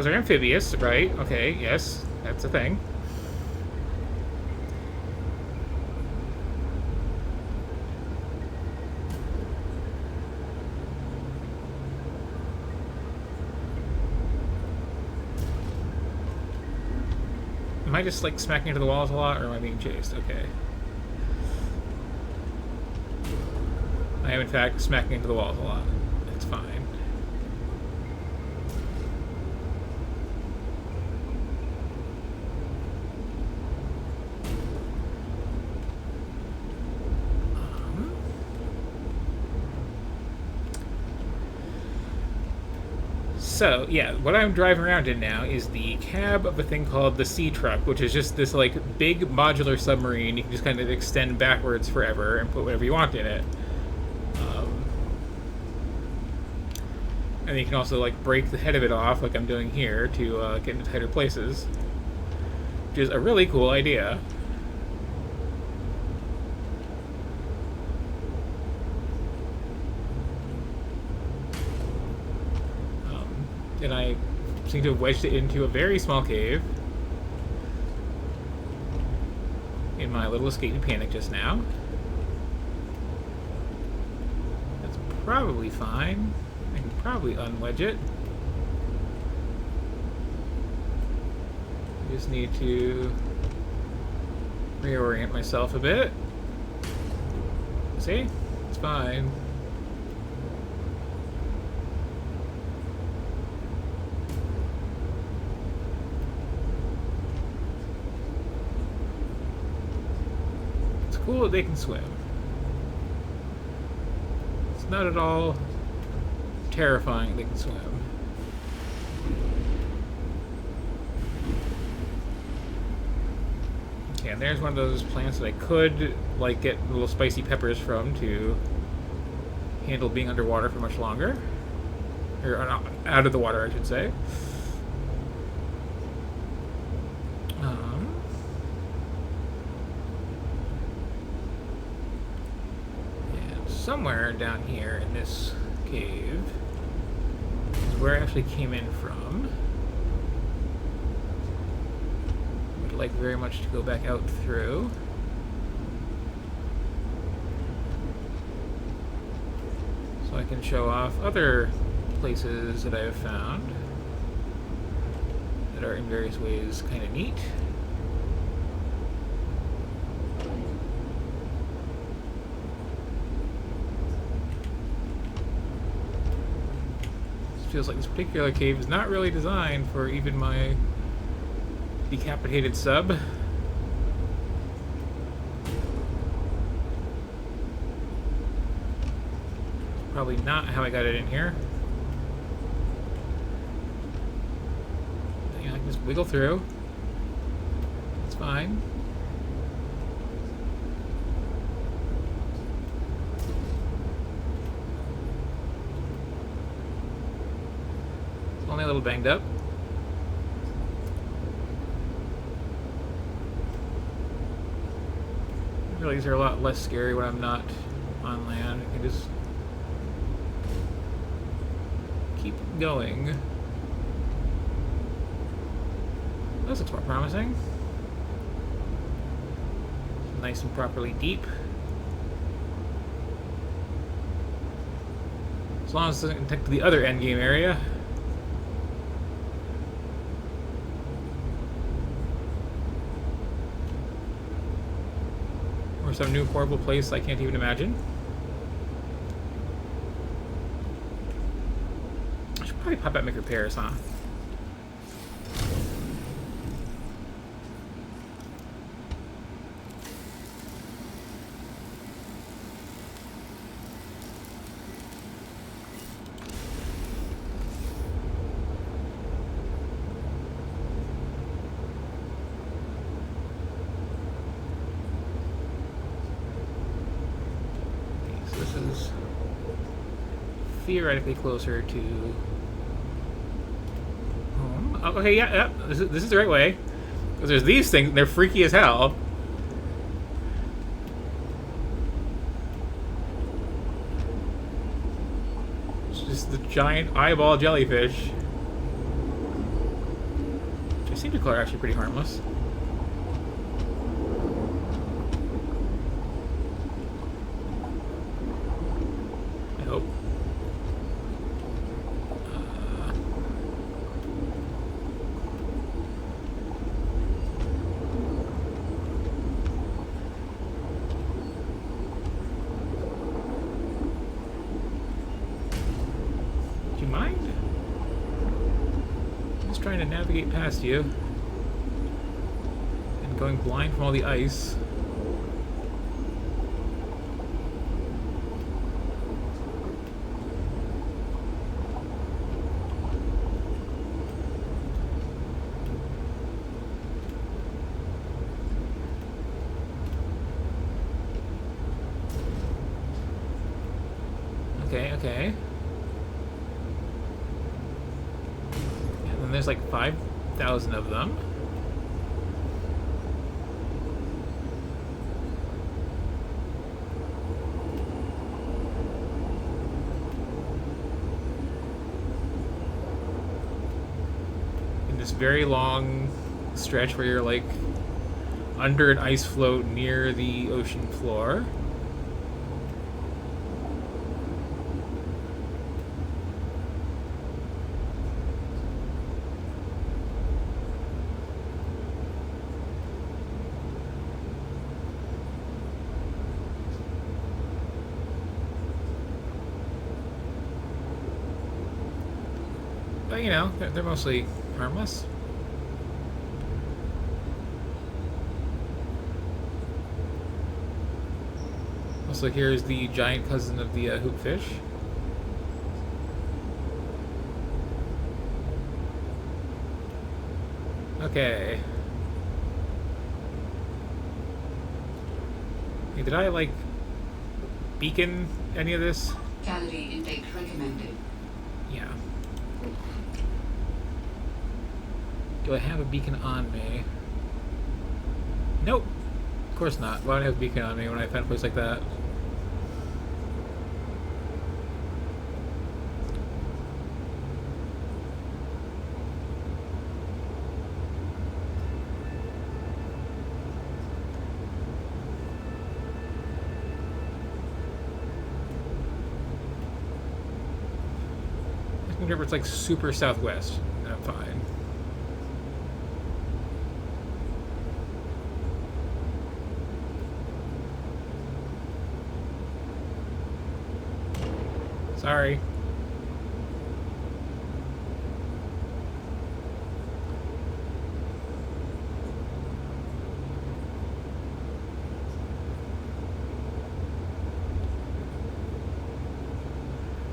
are amphibious, right? Okay, yes, that's a thing. Am I just, like, smacking into the walls a lot, or am I being chased? Okay. I I am in fact smacking into the walls a lot. It's fine. So, yeah, what I'm driving around in now is the cab of a thing called the Sea Truck, which is just this, like, big modular submarine you can just kind of extend backwards forever and put whatever you want in it. And you can also, like, break the head of it off, like I'm doing here, to get into tighter places. Which is a really cool idea. And I seem to have wedged it into a very small cave in my little escaping panic just now. That's probably fine. I can probably unwedge it. Just need to reorient myself a bit. See? It's fine. Cool that they can swim. It's not at all terrifying they can swim. Okay, and there's one of those plants that I could, like, get little spicy peppers from to handle being underwater for much longer. Or out of the water, I should say. Somewhere down here in this cave is where I actually came in from. Would like very much to go back out through. So I can show off other places that I have found that are in various ways kind of neat. Feels like this particular cave is not really designed for even my decapitated sub. Probably not how I got it in here. I can just wiggle through. It's fine. Only a little banged up. I feel like these are a lot less scary when I'm not on land. I can just keep going. This looks more promising. Nice and properly deep. As long as it doesn't take to the other endgame area. Or some new horrible place I can't even imagine. I should probably pop out and make repairs, huh? Theoretically closer to home. Oh, okay, yeah. This is the right way. Because there's these things, and they're freaky as hell. It's just the giant eyeball jellyfish. Which I seem to call are actually pretty harmless. I hope. just trying to navigate past you. And going blind from all the ice. Okay, okay. And then there's like 5,000 of them. In this very long stretch where you're like under an ice float near the ocean floor. But, you know, they're mostly harmless. Also, here's the giant cousin of the hoopfish. Okay. Hey, did I, like, beacon any of this? Calorie intake recommended. Yeah. Do I have a beacon on me? Nope. Of course not. Why would I have a beacon on me when I found a place like that? Whenever it's like super southwest, then I'm fine. Sorry.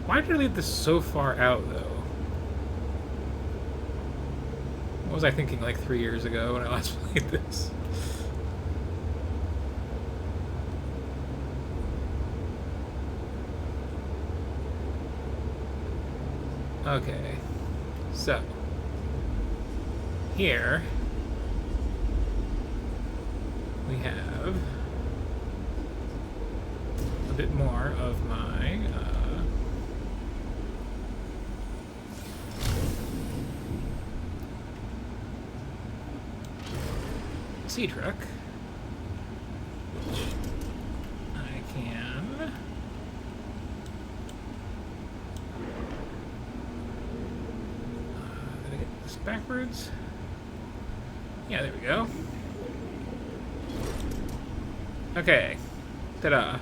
Why did I leave this so far out, though? What was I thinking like 3 years ago when I last played this? Okay, so here we have a bit more of my sea truck, which I can did I get this backwards? Yeah, there we go. Okay, ta-da.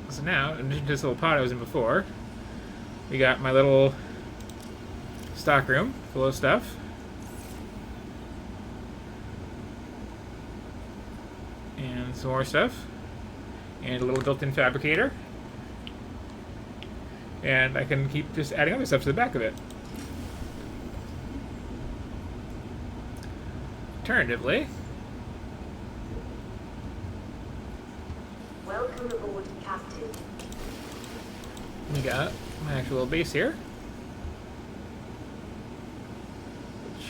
So now, in addition to this little pod I was in before, we got my little stockroom full of stuff. And some more stuff. And a little built-in fabricator. And I can keep just adding other stuff to the back of it. Alternatively, Welcome aboard, Captain. we got my actual little base here. Which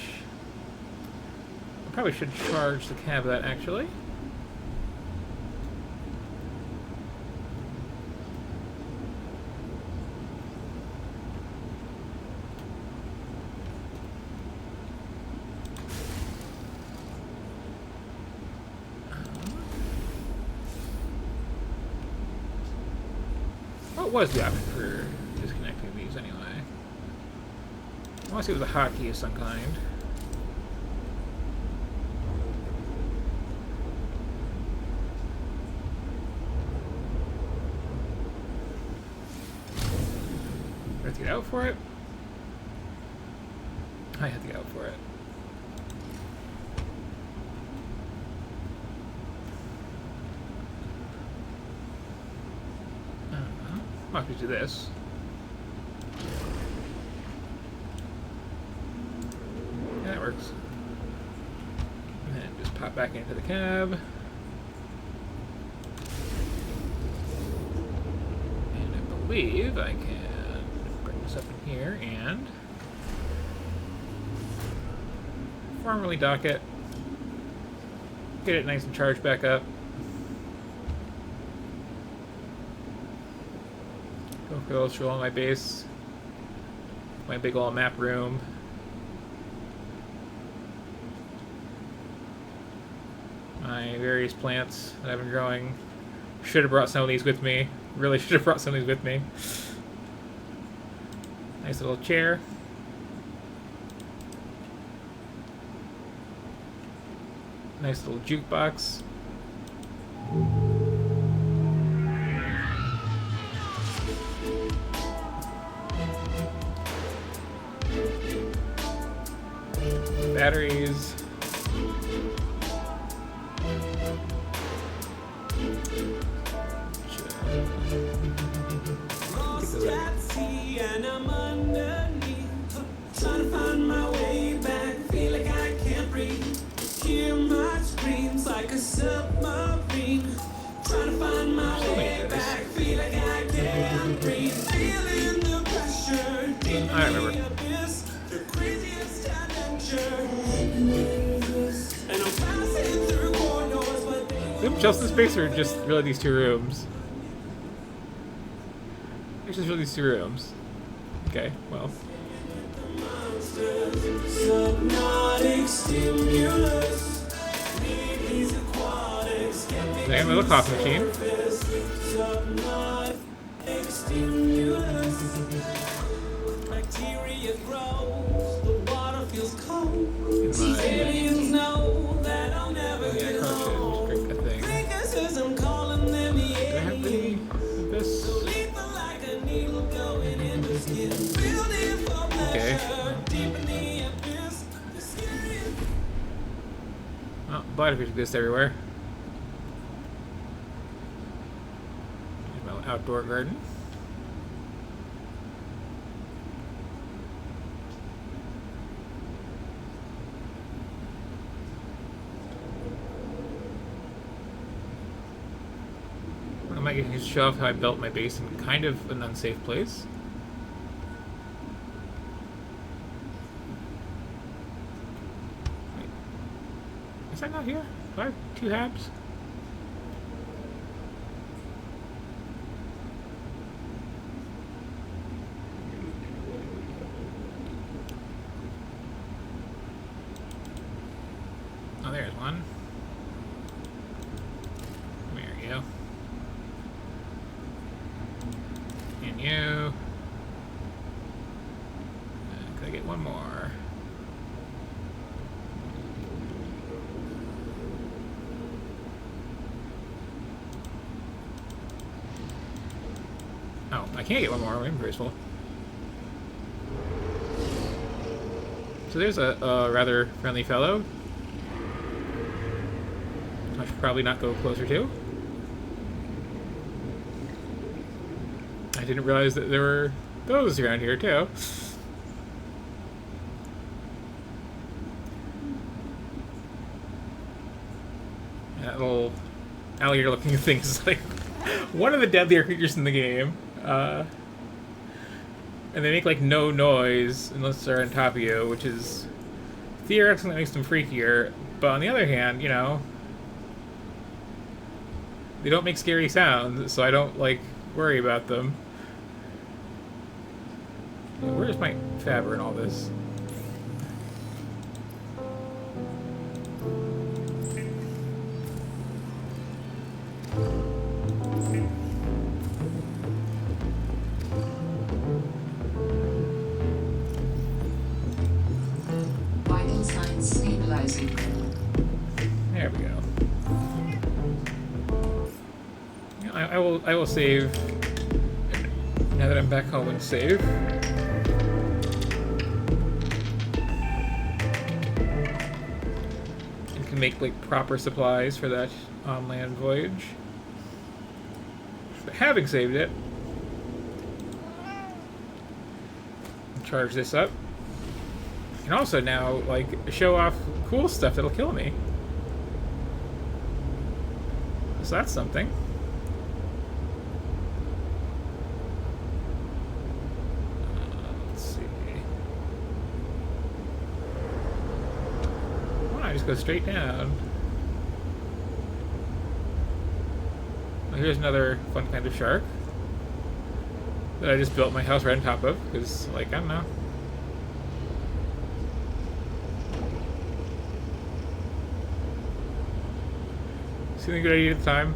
I probably should charge the cab of that, actually. What was the option for disconnecting these anyway? I want to see if it was a hotkey of some kind. get out for it? I have to get out for it. Might be do this. Yeah, that works. And then just pop back into the cab. And I believe I can bring this up in here and formally dock it. Get it nice and charged back up. Go for a little stroll on my base. My big old map room. My various plants that I've been growing. Should have brought some of these with me. Really should have brought some of these with me. Nice little chair. Nice little jukebox. Batteries. And I'm underneath, trying to find my way back. Feel like I can't breathe. Hear my screams like a submarine. Trying to find my way back. Feel like I can't breathe. Feeling the pressure deep in the abyss. The craziest adventure. And I'm passing through corridors, but Is it just the space or just really these two rooms? It's just really these two rooms. Okay, well. Subnautic stimulus. Need these aquatics. I have my little coffee machine. Subnautic stimulus. Bacteria grows. The water feels cold. These aliens know that I'll never get home. Drink a thing. Drinker says I'm calling them the Do I have aliens. this? So lethal like a needle going in the skin. Building for Okay. pleasure. Deep in the abyss. The serious. Oh, bladderfish exist everywhere. Here's my outdoor garden. I might get to show off how I built my base in kind of an unsafe place. Wait. Is that not here? Do I have two habs? Oh, there's one. There you go. And you. Could I get one more? Oh, I can't get one more. My inventory's full. So there's a rather friendly fellow. I should probably not go closer to. I didn't realize that there were those around here too. That little alligator-looking thing is like one of the deadlier creatures in the game. And they make like no noise unless they're on top of you, which is theoretically makes them freakier. But on the other hand, you know, they don't make scary sounds, so I don't like worry about them. Where's my Faber in all this? Vital signs stabilizing. There we go. I will save Now that I'm back home and safe. And can make like proper supplies for that on-land voyage. But having saved it, charge this up. And also now like show off cool stuff that'll kill me. So that's something. Let's see. Why don't I just go straight down? Oh, here's another fun kind of shark that I just built my house right on top of, because, like, I don't know. Seemed a good idea at the time.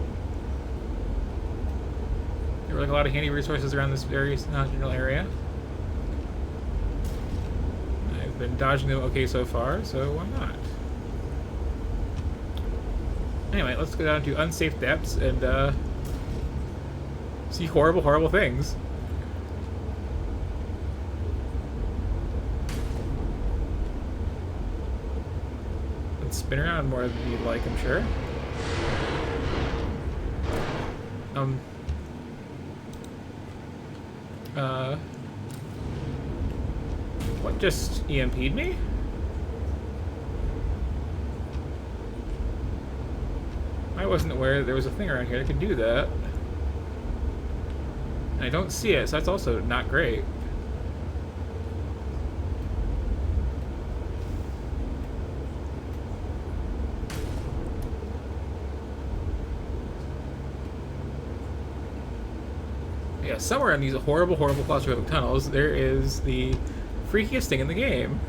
There were like a lot of handy resources around this very general area. I've been dodging them okay so far, so why not? Anyway, let's go down to unsafe depths and see horrible, horrible things. And spin around more than you'd like, I'm sure. What just EMP'd me? I wasn't aware that there was a thing around here that could do that. And I don't see it, so that's also not great. Yeah, somewhere in these horrible, horrible claustrophobic tunnels, there is the freakiest thing in the game.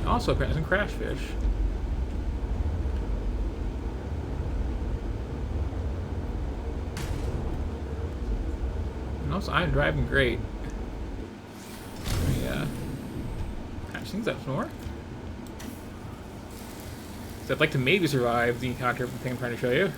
Also, apparently some crash fish. And also, I'm driving great. Yeah. Patch things up some more. So I'd like to maybe survive the encounter of the thing I'm trying to show you.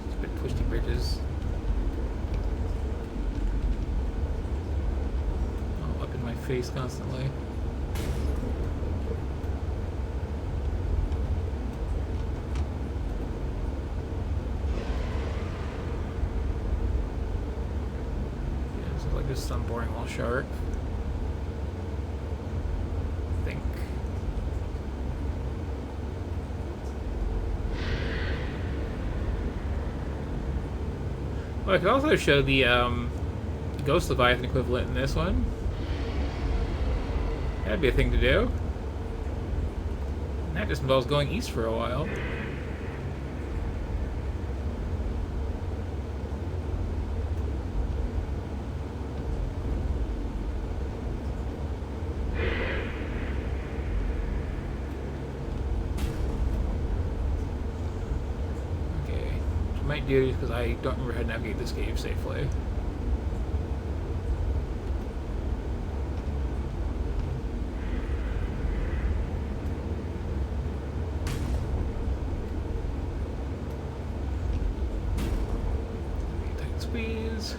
It's a bit twisty bridges. All up in my face constantly. Just some boring little shark. I think. Well, I could also show the Ghost Leviathan equivalent in this one. That'd be a thing to do. And that just involves going east for a while. Might do because I don't remember how to navigate this cave safely. Tight squeeze.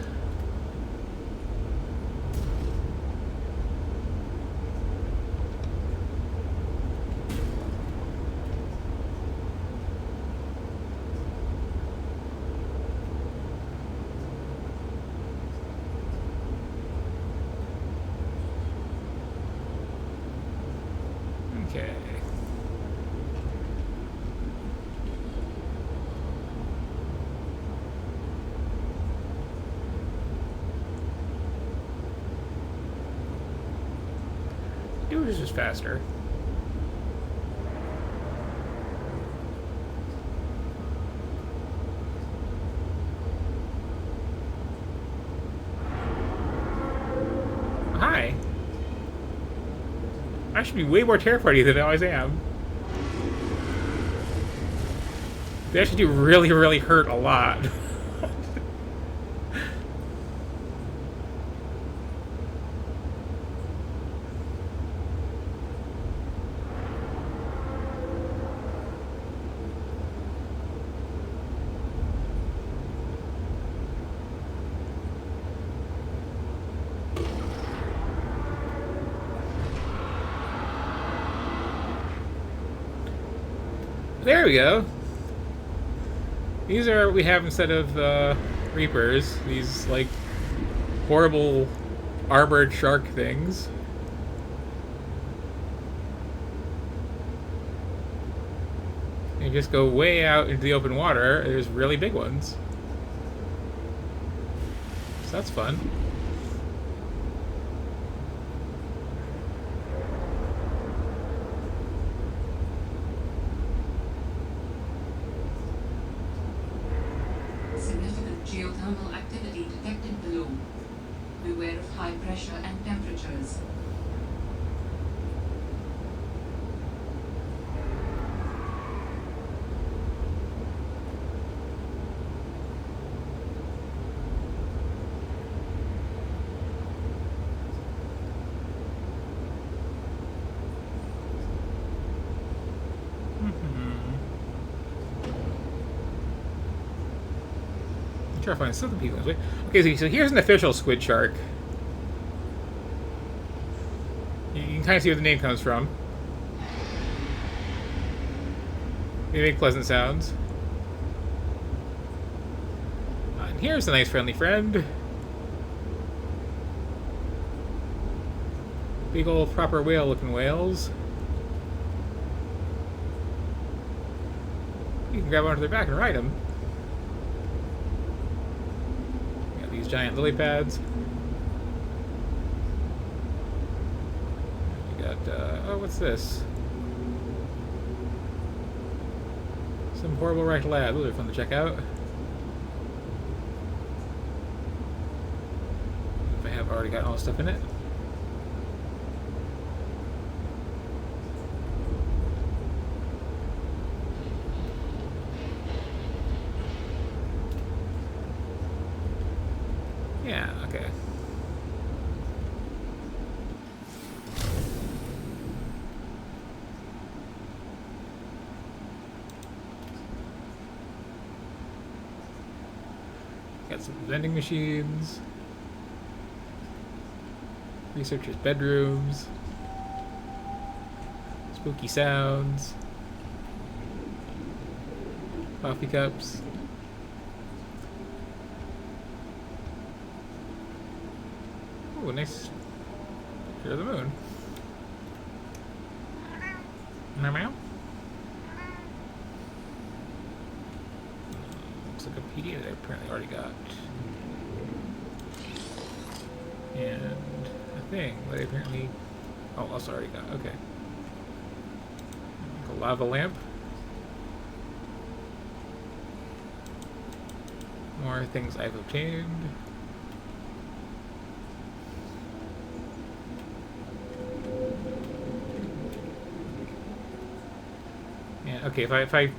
Okay. Yours is just faster. Hi. I should be way more terrified than I always am. They actually do really, really hurt a lot. There we go. These are what we have instead of Reapers. These, like, horrible armored shark things. You just go way out into the open water, there's really big ones. So that's fun. Significant geothermal activity detected below. Beware of high pressure and temperatures. Try to find something people. Okay, so here's an official squid shark. You can kind of see where the name comes from. They make pleasant sounds. And here's a nice friendly friend. Big old proper whale-looking whales. You can grab onto their back and ride them. These giant lily pads. You got, oh, what's this? Some horrible right lab. Those are fun to check out. If I have already got all the stuff in it. Yeah, okay. Got some vending machines. Researchers' bedrooms. Spooky sounds. Coffee cups. Ooh, nice picture of the moon. Meow meow. Looks like a PD that I apparently already got. And a thing that I apparently also already got. Okay. A lava lamp. More things I've obtained. Okay, if I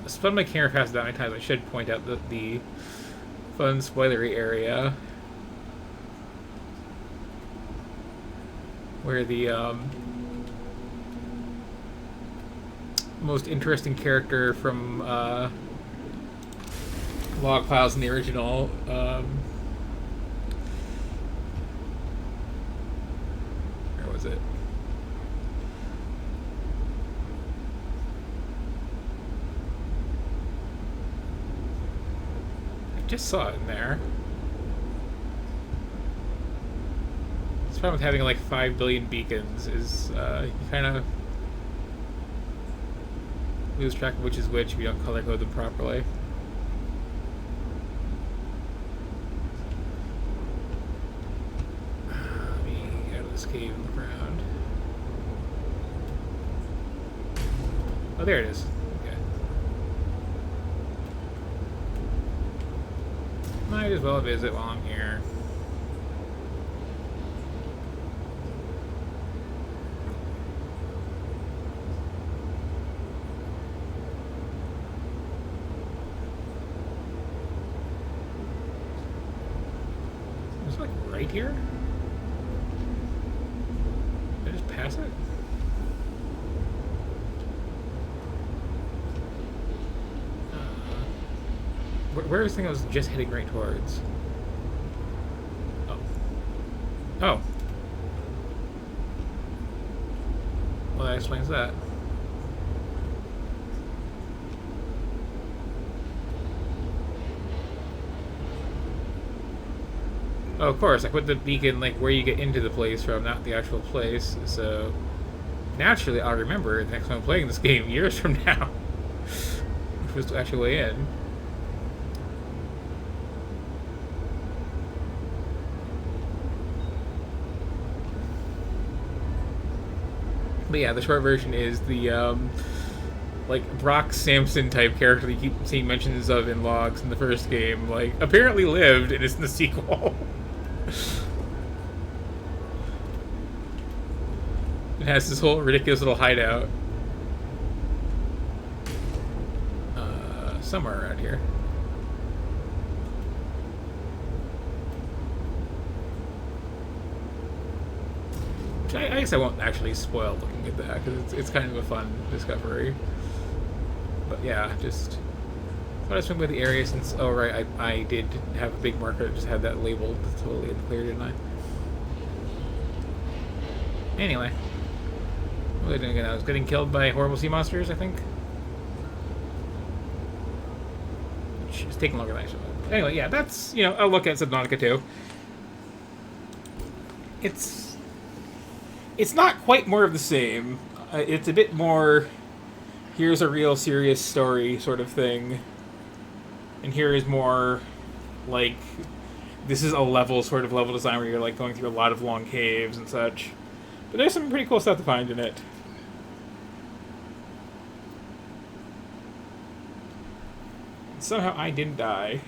spun my camera past that many times, I should point out the fun spoilery area where the most interesting character from log files in the original where was it? Just saw it in there. This problem with having like 5 billion beacons is you kind of lose track of which is which if you don't color code them properly. Let me get out of this cave and look around. Oh, there it is. Might as well visit while I'm here. here? Did I just pass it? Where is the thing I was just heading right towards? Oh. Oh. Well, that explains that. Oh, of course, I put the beacon, like, where you get into the place from, not the actual place, so... Naturally, I'll remember the next time I'm playing this game, years from now. Which was the actual way in. But yeah, the short version is the, like, Brock Samson type character that you keep seeing mentions of in logs in the first game, like, apparently lived and is in the sequel. It has this whole ridiculous little hideout. Somewhere around here. Which I guess I won't actually spoil looking at that, because it's kind of a fun discovery. But yeah, just thought I'd swing by the area since, oh right, I did have a big marker that just had that labeled totally unclear, didn't I? Anyway. What was I doing again? I was getting killed by horrible sea monsters, I think. Which is taking longer than I should have. Anyway, yeah, that's, you know, a look at Subnautica 2. It's not quite more of the same. It's a bit more, here's a real serious story sort of thing. And here is more, like, this is a level, sort of level design where you're, like, going through a lot of long caves and such. But there's some pretty cool stuff to find in it. Somehow I didn't die.